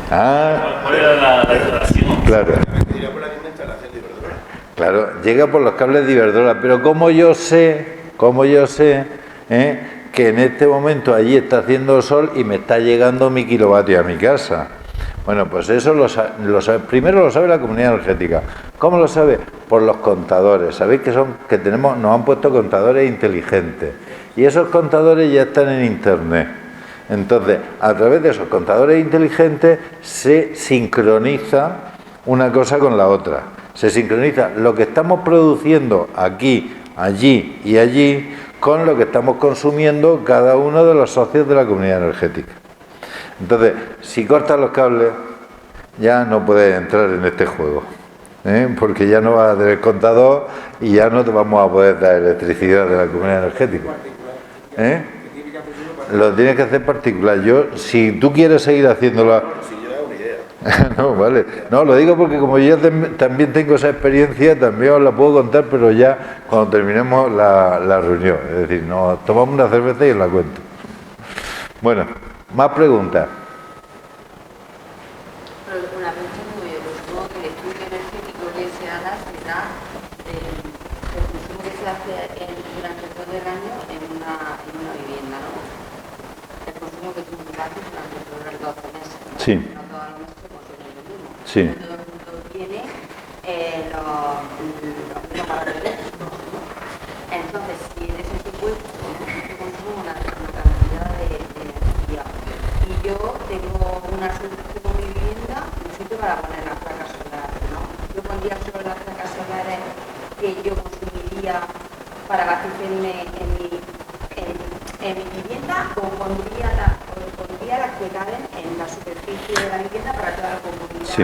¿Cuál era la instalación? Claro. Claro, llega por los cables de Iberdrola, pero como yo sé que en este momento allí está haciendo sol y me está llegando mi kilovatio a mi casa. Bueno, pues eso lo sabe, primero lo sabe la comunidad energética. ¿Cómo lo sabe? Por los contadores. Sabéis que nos han puesto contadores inteligentes y esos contadores ya están en internet. Entonces, a través de esos contadores inteligentes se sincroniza una cosa con la otra. Se sincroniza lo que estamos produciendo aquí, allí y allí con lo que estamos consumiendo cada uno de los socios de la comunidad energética. Entonces, si cortas los cables, ya no puedes entrar en este juego, porque ya no vas a tener contador y ya no te vamos a poder dar electricidad de la comunidad energética. Lo tienes que hacer particular. Si tú quieres seguir haciéndolo... No, vale. No, lo digo porque como yo también tengo esa experiencia, también os la puedo contar, pero ya cuando terminemos la reunión. Es decir, nos tomamos una cerveza y os la cuento. Bueno, más preguntas. Una pregunta muy bien. Supongo que el estudio energético que se haga será el consumo que se hace durante todo el año en una vivienda, ¿no? El consumo que tú haces durante todos los 12 meses, ¿no? Sí. No todos los meses se consume lo mismo. Sí. Todo el mundo tiene los valores eléctricos, ¿no? Entonces, si en ese supuesto se consume una cantidad de energía y yo tengo una tengo mi vivienda, un sitio para poner las placas solares, ¿no? Yo pondría sobre las placas solares que yo consumiría para abastecerme en mi vivienda o pondría las que caben en la superficie de la vivienda para toda la comunidad. Sí.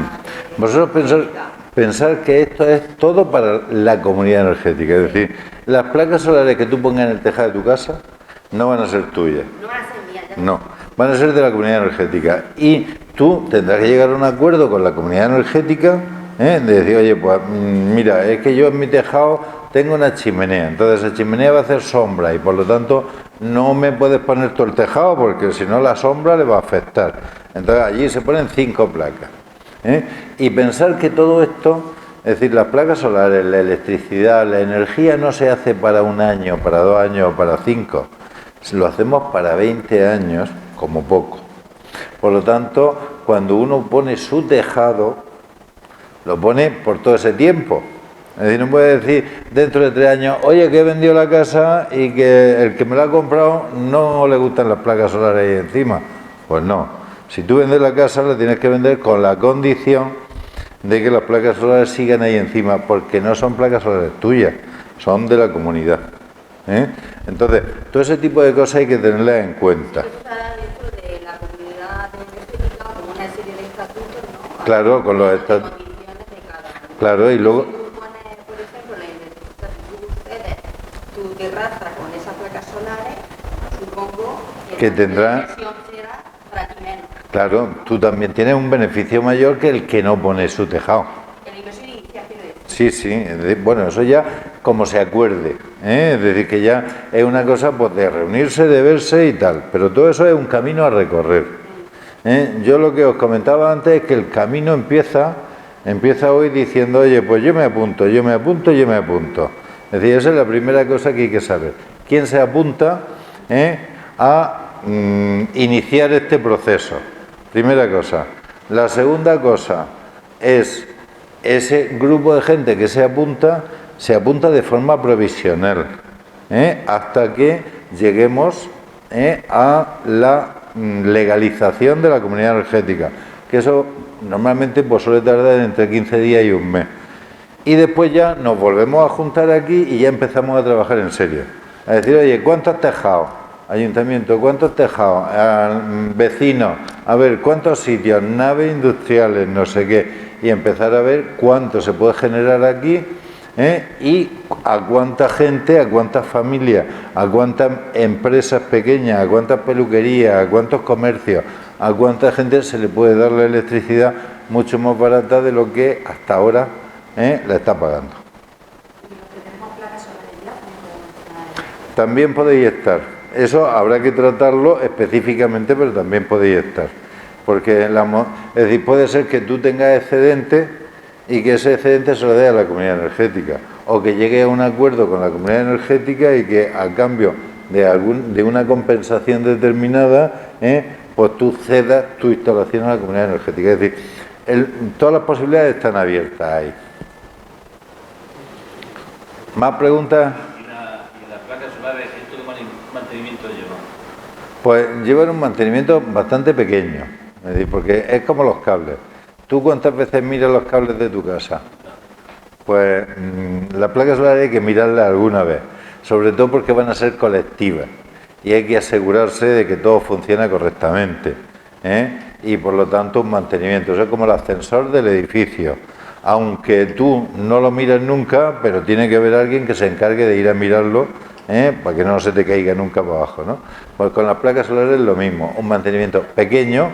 Vosotros pensar que esto es todo para la comunidad energética, es decir, las placas solares que tú pongas en el tejado de tu casa no van a ser tuyas. No van a ser mías, ya. No, van a ser de la comunidad energética y tú tendrás que llegar a un acuerdo con la comunidad energética, de decir, oye, pues mira, es que yo en mi tejado tengo una chimenea, entonces esa chimenea va a hacer sombra y por lo tanto no me puedes poner todo el tejado porque si no la sombra le va a afectar. Entonces allí se ponen 5 placas. Y pensar que todo esto, es decir, las placas solares, la electricidad, la energía no se hace para 1 año, para 2 años o para 5, lo hacemos para 20 años como poco. Por lo tanto, cuando uno pone su tejado, lo pone por todo ese tiempo. Es decir, no puede decir dentro de 3 años, oye, que he vendido la casa y que el que me la ha comprado no le gustan las placas solares ahí encima. Pues no. Si tú vendes la casa, la tienes que vender con la condición de que las placas solares sigan ahí encima, porque no son placas solares tuyas, son de la comunidad. Entonces, todo ese tipo de cosas hay que tenerlas en cuenta. Está dentro de la comunidad energética como una serie de estatutos, ¿no? Claro, con los estatutos. Claro, y luego... Si tú pones, por ejemplo, la electricidad que tú cedes tu terraza con esas placas solares, supongo que tendrá... la inversión será para ti menos. Claro, tú también tienes un beneficio mayor que el que no pone su tejado. En la inversión inicial, quiero decir. Sí, sí, bueno, eso ya como se acuerde, es decir, que ya es una cosa pues de reunirse, de verse y tal, pero todo eso es un camino a recorrer. Yo lo que os comentaba antes es que el camino empieza hoy diciendo, oye, pues yo me apunto. Es decir, esa es la primera cosa que hay que saber. ¿Quién se apunta a iniciar este proceso? Primera cosa. La segunda cosa es ese grupo de gente que se apunta de forma provisional, hasta que lleguemos a la legalización de la comunidad energética, que eso normalmente pues suele tardar entre 15 días y 1 mes. Y después ya nos volvemos a juntar aquí y ya empezamos a trabajar en serio. A decir, oye, ¿cuántos tejados? Ayuntamiento, ¿cuántos tejados? Vecinos, a ver, ¿cuántos sitios? Naves industriales, no sé qué. Y empezar a ver cuánto se puede generar aquí y a cuánta gente, a cuántas familias, a cuántas empresas pequeñas, a cuántas peluquerías, a cuántos comercios, a cuánta gente se le puede dar la electricidad mucho más barata de lo que hasta ahora la está pagando. ¿Y los que tenemos placas solares ya? También podéis estar. Eso habrá que tratarlo específicamente, pero también podéis estar. Porque, es decir, puede ser que tú tengas excedente y que ese excedente se lo dé a la comunidad energética. O que llegue a un acuerdo con la comunidad energética y que a cambio de una compensación determinada, pues tú cedas tu instalación a la comunidad energética. Es decir, todas las posibilidades están abiertas ahí. ¿Más preguntas? ¿Y las placas solares, esto qué mantenimiento lleva? Pues llevan un mantenimiento bastante pequeño, es decir, porque es como los cables. ¿Tú cuántas veces miras los cables de tu casa? Pues las placas solares hay que mirarlas alguna vez, sobre todo porque van a ser colectivas y hay que asegurarse de que todo funciona correctamente, y por lo tanto un mantenimiento. Eso es como el ascensor del edificio. Aunque tú no lo miras nunca, pero tiene que haber alguien que se encargue de ir a mirarlo, para que no se te caiga nunca para abajo, ¿no? Pues con las placas solares es lo mismo, un mantenimiento pequeño,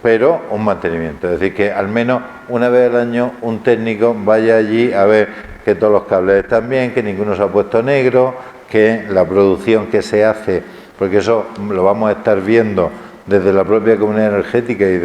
pero un mantenimiento. Es decir, que al menos una vez al año un técnico vaya allí a ver que todos los cables están bien, que ninguno se ha puesto negro, que la producción que se hace, porque eso lo vamos a estar viendo desde la propia comunidad energética y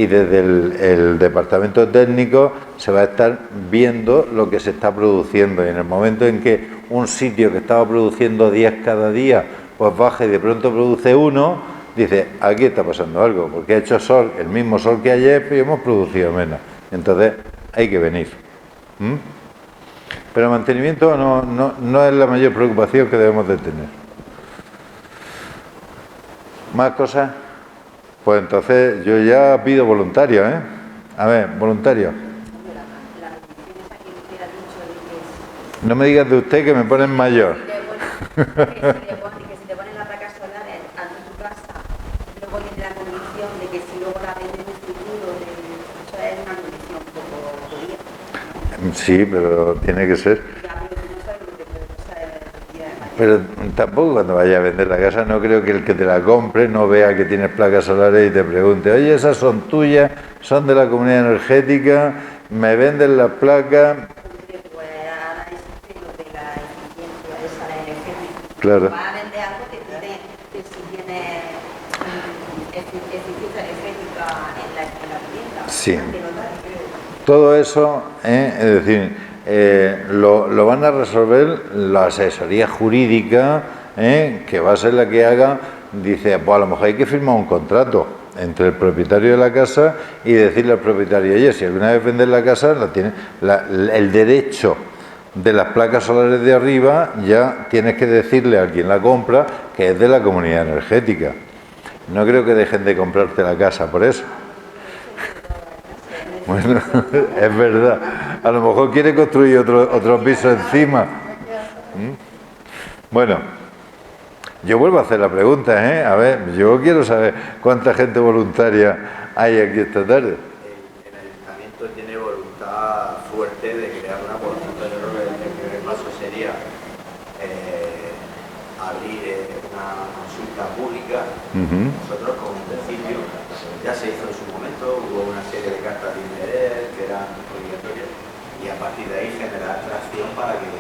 desde el departamento técnico, se va a estar viendo lo que se está produciendo. Y en el momento en que un sitio que estaba produciendo 10 cada día, pues baja y de pronto produce 1, dice, aquí está pasando algo, porque ha hecho sol, el mismo sol que ayer, pero hemos producido menos. Entonces hay que venir. Pero el mantenimiento no es la mayor preocupación que debemos de tener. ¿Más cosas? Pues entonces yo ya pido voluntarios, A ver, voluntarios. No me digas de usted que me ponen mayor. Que si te ponen la placa solar a tu casa, luego tiene la condición de que si luego la venden en el futuro, eso es una condición un poco jodida, ¿no? Sí, pero tiene que ser. Ya, pero tú no sabes lo que te puede pasar el día de mañana. Pero tampoco cuando vaya a vender la casa, no creo que el que te la compre no vea que tienes placas solares y te pregunte, oye, esas son tuyas, son de la comunidad energética, me venden las placas. Pues ahora existe lo de la eficiencia esa energética. Claro. Vas a vender algo que si tiene eficiencia energética en la vivienda. Sí. Que lo da, creo. Todo eso, es decir, lo van a resolver la asesoría jurídica, que va a ser la que haga, dice, pues a lo mejor hay que firmar un contrato entre el propietario de la casa y decirle al propietario, oye, si alguna vez vendes la casa, el derecho de las placas solares de arriba, ya tienes que decirle a quien la compra que es de la comunidad energética. No creo que dejen de comprarte la casa por eso. Bueno, es verdad. A lo mejor quiere construir otro piso encima. Bueno, yo vuelvo a hacer la pregunta, A ver, yo quiero saber cuánta gente voluntaria hay aquí esta tarde. El ayuntamiento tiene voluntad fuerte de crear una población. Yo creo que el primer paso sería abrir una consulta pública. Nosotros como municipio, ya se hizo en su momento, hubo una serie de cartas de interés que eran obligatorias y a partir de ahí generar atracción para que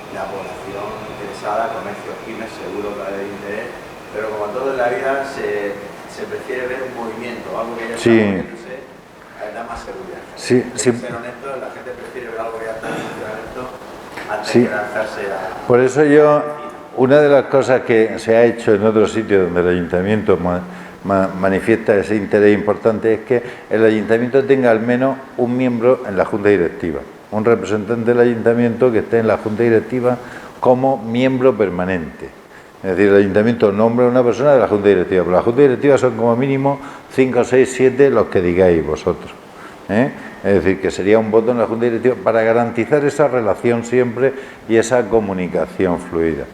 la población interesada, comercios, pymes, seguro que va a haber interés, pero como todo en la vida se prefiere ver un movimiento, algo que ya está moviéndose, da más seguridad. Sí. Ser honesto, la gente prefiere ver algo que ya está funcionando antes de lanzarse a... Por eso una de las cosas que se ha hecho en otros sitios donde el ayuntamiento manifiesta ese interés importante es que el ayuntamiento tenga al menos un miembro en la junta directiva, un representante del ayuntamiento que esté en la junta directiva como miembro permanente. Es decir, el ayuntamiento nombra a una persona de la junta directiva, pero la junta directiva son como mínimo 5, 6, 7 los que digáis vosotros. Es decir, que sería un voto en la junta directiva para garantizar esa relación siempre y esa comunicación fluida.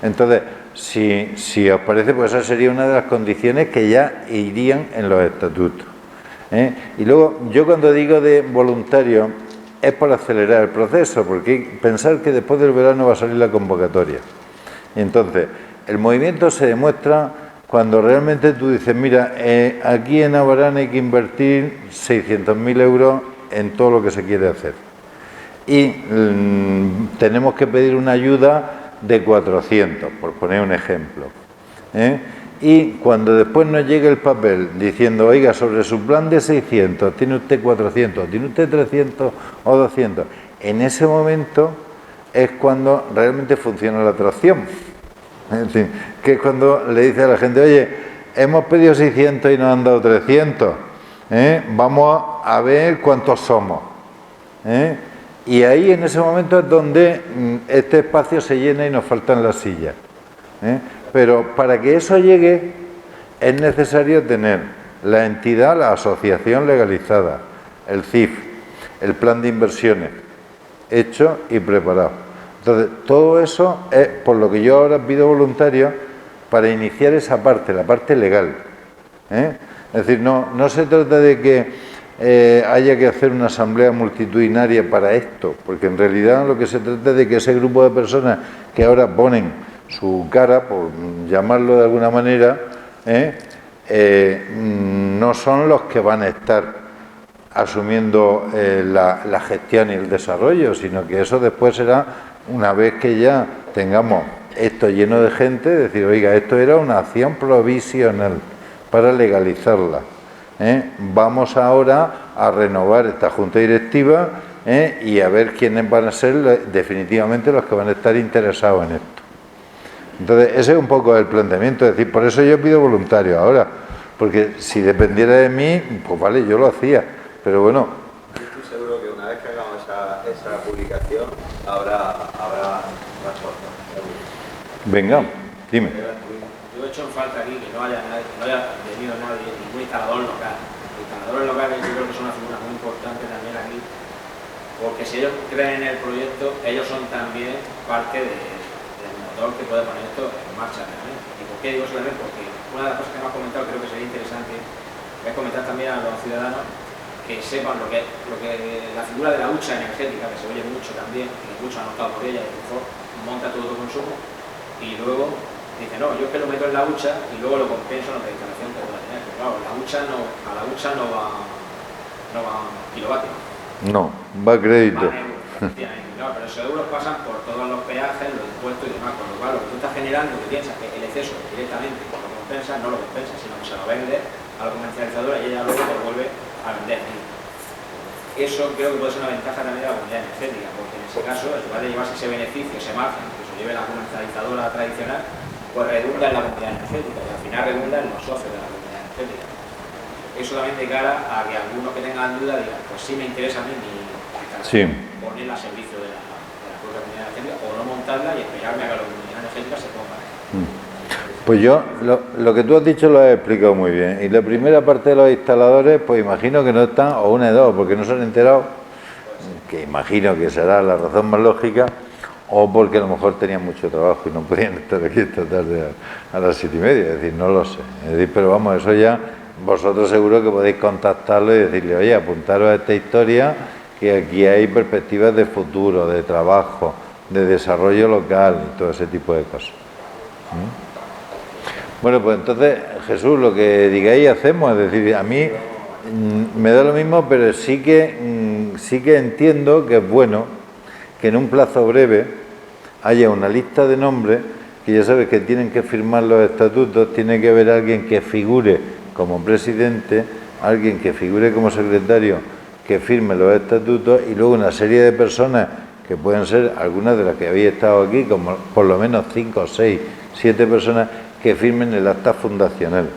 Entonces, si os parece, pues esa sería una de las condiciones que ya irían en los estatutos. Y luego, yo cuando digo de voluntario, es por acelerar el proceso, porque pensar que después del verano va a salir la convocatoria. Y entonces, el movimiento se demuestra cuando realmente tú dices, mira, aquí en Abarán hay que invertir 600.000 euros en todo lo que se quiere hacer. Y tenemos que pedir una ayuda de 400, por poner un ejemplo. Y cuando después nos llegue el papel diciendo, oiga, sobre su plan de 600, tiene usted 400, tiene usted 300 o 200, en ese momento es cuando realmente funciona la atracción. Es decir, que es cuando le dice a la gente, oye, hemos pedido 600 y nos han dado 300, vamos a ver cuántos somos. Y ahí en ese momento es donde este espacio se llena y nos faltan las sillas. Pero para que eso llegue es necesario tener la entidad, la asociación legalizada, el CIF, el plan de inversiones, hecho y preparado. Entonces, todo eso es por lo que yo ahora pido voluntarios para iniciar esa parte, la parte legal. Es decir, no se trata de que haya que hacer una asamblea multitudinaria para esto, porque en realidad lo que se trata es de que ese grupo de personas que ahora ponen su cara, por llamarlo de alguna manera, no son los que van a estar asumiendo la gestión y el desarrollo, sino que eso después será, una vez que ya tengamos esto lleno de gente, decir, oiga, esto era una acción provisional para legalizarla. Vamos ahora a renovar esta junta directiva y a ver quiénes van a ser definitivamente los que van a estar interesados en esto. Entonces, ese es un poco el planteamiento, es decir, por eso yo pido voluntarios ahora, porque si dependiera de mí, pues vale, yo lo hacía, pero bueno. Yo estoy seguro que una vez que hagamos esa publicación, habrá respuesta. Venga, dime. Yo he hecho en falta aquí que no haya venido nadie, ningún instalador local. Los instaladores locales yo creo que son una figura muy importante también aquí, porque si ellos creen en el proyecto, ellos son también parte del motor que puede poner esto en marcha realmente. ¿Y por qué digo eso realmente? Porque una de las cosas que me has comentado creo que sería interesante es comentar también a los ciudadanos que sepan lo que la figura de la hucha energética, que se oye mucho también, que muchos han optado por ella, y monta todo el consumo, y luego dice, no, yo es que lo meto en la hucha y luego lo compenso en la instalación que pueda tener. Pero claro, a la hucha no va kilovatios. No, va a crédito. No, pero esos euros pasan por todos los peajes, los impuestos y demás, con lo cual lo que tú estás generando, que piensas que el exceso directamente lo compensa, no lo compensa, sino que se lo vende a la comercializadora y ella luego te lo vuelve a vender. Eso creo que puede ser una ventaja también de la comunidad energética, porque en ese caso, en lugar de llevarse ese beneficio, ese margen que se lleve la comercializadora tradicional, pues redunda en la comunidad energética y al final redunda en los socios de la comunidad energética. Eso también de cara a que algunos que tengan duda digan, pues sí me interesa a mí mi instalación, ponerla a servicio de la propia comunidad energética o no montarla y esperarme a que la comunidad energética se ponga. Pues yo, lo que tú has dicho lo he explicado muy bien. Y la primera parte de los instaladores, pues imagino que no están, o una de dos, porque no se han enterado, que imagino que será la razón más lógica, o porque a lo mejor tenían mucho trabajo y no podían estar aquí esta tarde a las 7:30, es decir, no lo sé. Es decir, pero vamos, eso ya, vosotros seguro que podéis contactarlo y decirle, oye, apuntaros a esta historia, que aquí hay perspectivas de futuro, de trabajo, de desarrollo local y todo ese tipo de cosas. Bueno, pues entonces, Jesús, lo que digáis hacemos, es decir, a mí me da lo mismo, pero sí que entiendo que es bueno que en un plazo breve haya una lista de nombres, que ya sabes que tienen que firmar los estatutos, tiene que haber alguien que figure como presidente, alguien que figure como secretario, que firme los estatutos, y luego una serie de personas, que pueden ser algunas de las que habéis estado aquí, como por lo menos 5, 6, 7 personas, que firmen el acta fundacional.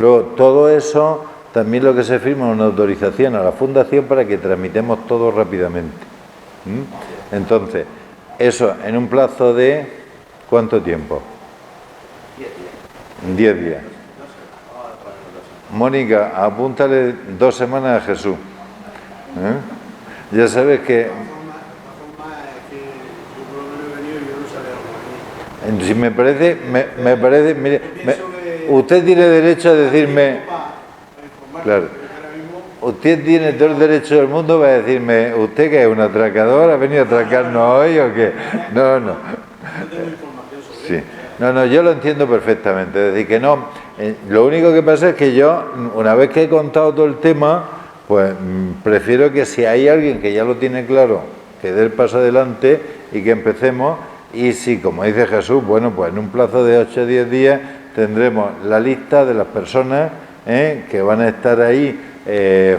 Luego, todo eso, también lo que se firma es una autorización a la fundación para que tramitemos todo rápidamente. Entonces, eso en un plazo de ¿cuánto tiempo? 10 días. Mónica, apúntale 2 semanas a Jesús. Ya sabes que si me parece, mire, usted tiene derecho a decirme, claro, usted tiene todo el derecho del mundo para decirme, ¿usted que es un atracador? ¿Ha venido a atracarnos hoy o qué? No, no. Sí. No, yo lo entiendo perfectamente. Es decir, que no. Lo único que pasa es que yo, una vez que he contado todo el tema, pues prefiero que si hay alguien que ya lo tiene claro, que dé el paso adelante y que empecemos. Y si, como dice Jesús, bueno, pues en un plazo de 8 o 10 días tendremos la lista de las personas que van a estar ahí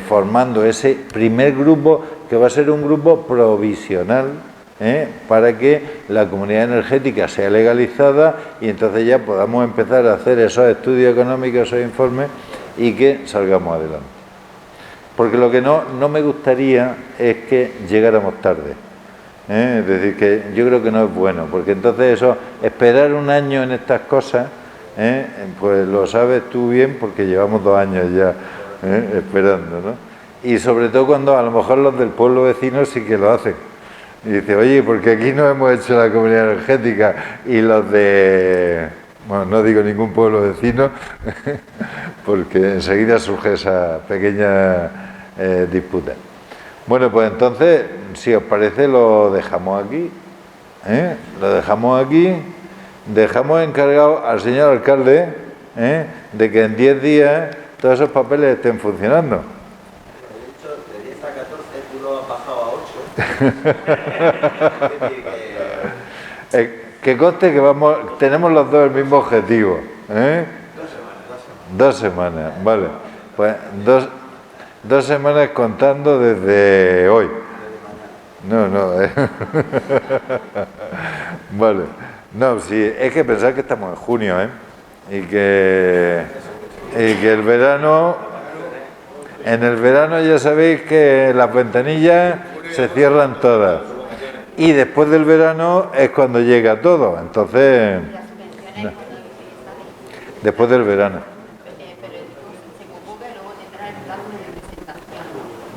formando ese primer grupo, que va a ser un grupo provisional, para que la comunidad energética sea legalizada y entonces ya podamos empezar a hacer esos estudios económicos, esos informes y que salgamos adelante. Porque lo que no me gustaría es que llegáramos tarde. Es decir, que yo creo que no es bueno, porque entonces eso, esperar un año en estas cosas, pues lo sabes tú bien porque llevamos 2 años ya esperando, ¿no? Y sobre todo cuando a lo mejor los del pueblo vecino sí que lo hacen. Y dice, oye, porque aquí no hemos hecho la comunidad energética y los de, bueno, no digo ningún pueblo vecino, porque enseguida surge esa pequeña disputa. Bueno, pues entonces, si os parece, lo dejamos aquí. Lo dejamos aquí. Dejamos encargado al señor alcalde de que en 10 días todos esos papeles estén funcionando. De hecho, de 10 a 14 tú lo has bajado a 8. Que conste que tenemos los dos el mismo objetivo. 2 semanas, vale. Pues 2 semanas contando desde hoy. No. Vale. No, sí, es que pensar que estamos en junio, y que el verano, en el verano ya sabéis que las ventanillas se cierran todas. Y después del verano es cuando llega todo. Entonces, no. Después del verano.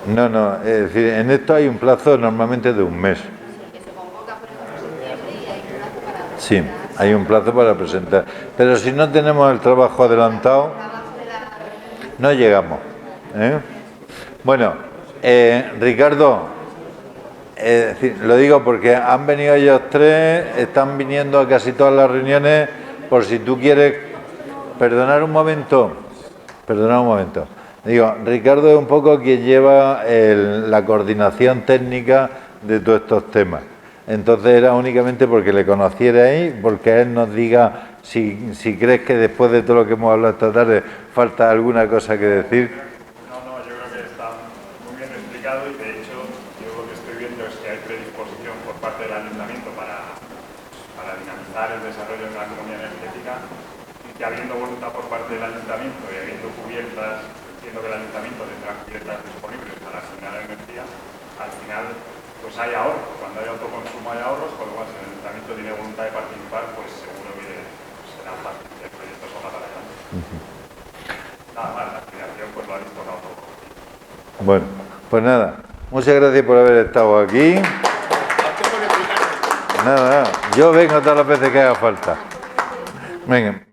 No, es decir, en esto hay un plazo normalmente de un mes. Sí, hay un plazo para presentar. Pero si no tenemos el trabajo adelantado, no llegamos. Bueno, Ricardo, lo digo porque han venido ellos 3, están viniendo a casi todas las reuniones, por si tú quieres. Perdonar un momento. Digo, Ricardo es un poco quien lleva la coordinación técnica de todos estos temas. Entonces era únicamente porque le conocierais, porque él nos diga si crees que después de todo lo que hemos hablado esta tarde falta alguna cosa que decir. No, yo creo que está muy bien explicado y de hecho yo lo que estoy viendo es que hay predisposición por parte del ayuntamiento para dinamizar el desarrollo de la comunidad energética y que habiendo voluntad por parte del ayuntamiento y habiendo cubiertas, entiendo que el ayuntamiento tendrá cubiertas disponibles para asignar energía, al final pues hay ahorros. Cuando hay autoconsumo hay ahorros, con lo cual si el ayuntamiento tiene voluntad de participar, pues seguro que será fácil que el proyecto salga para adelante. Nada más, la afiliación pues lo ha disponado todo. Bueno, pues nada, muchas gracias por haber estado aquí. Nada, yo vengo todas las veces que haga falta. Venga.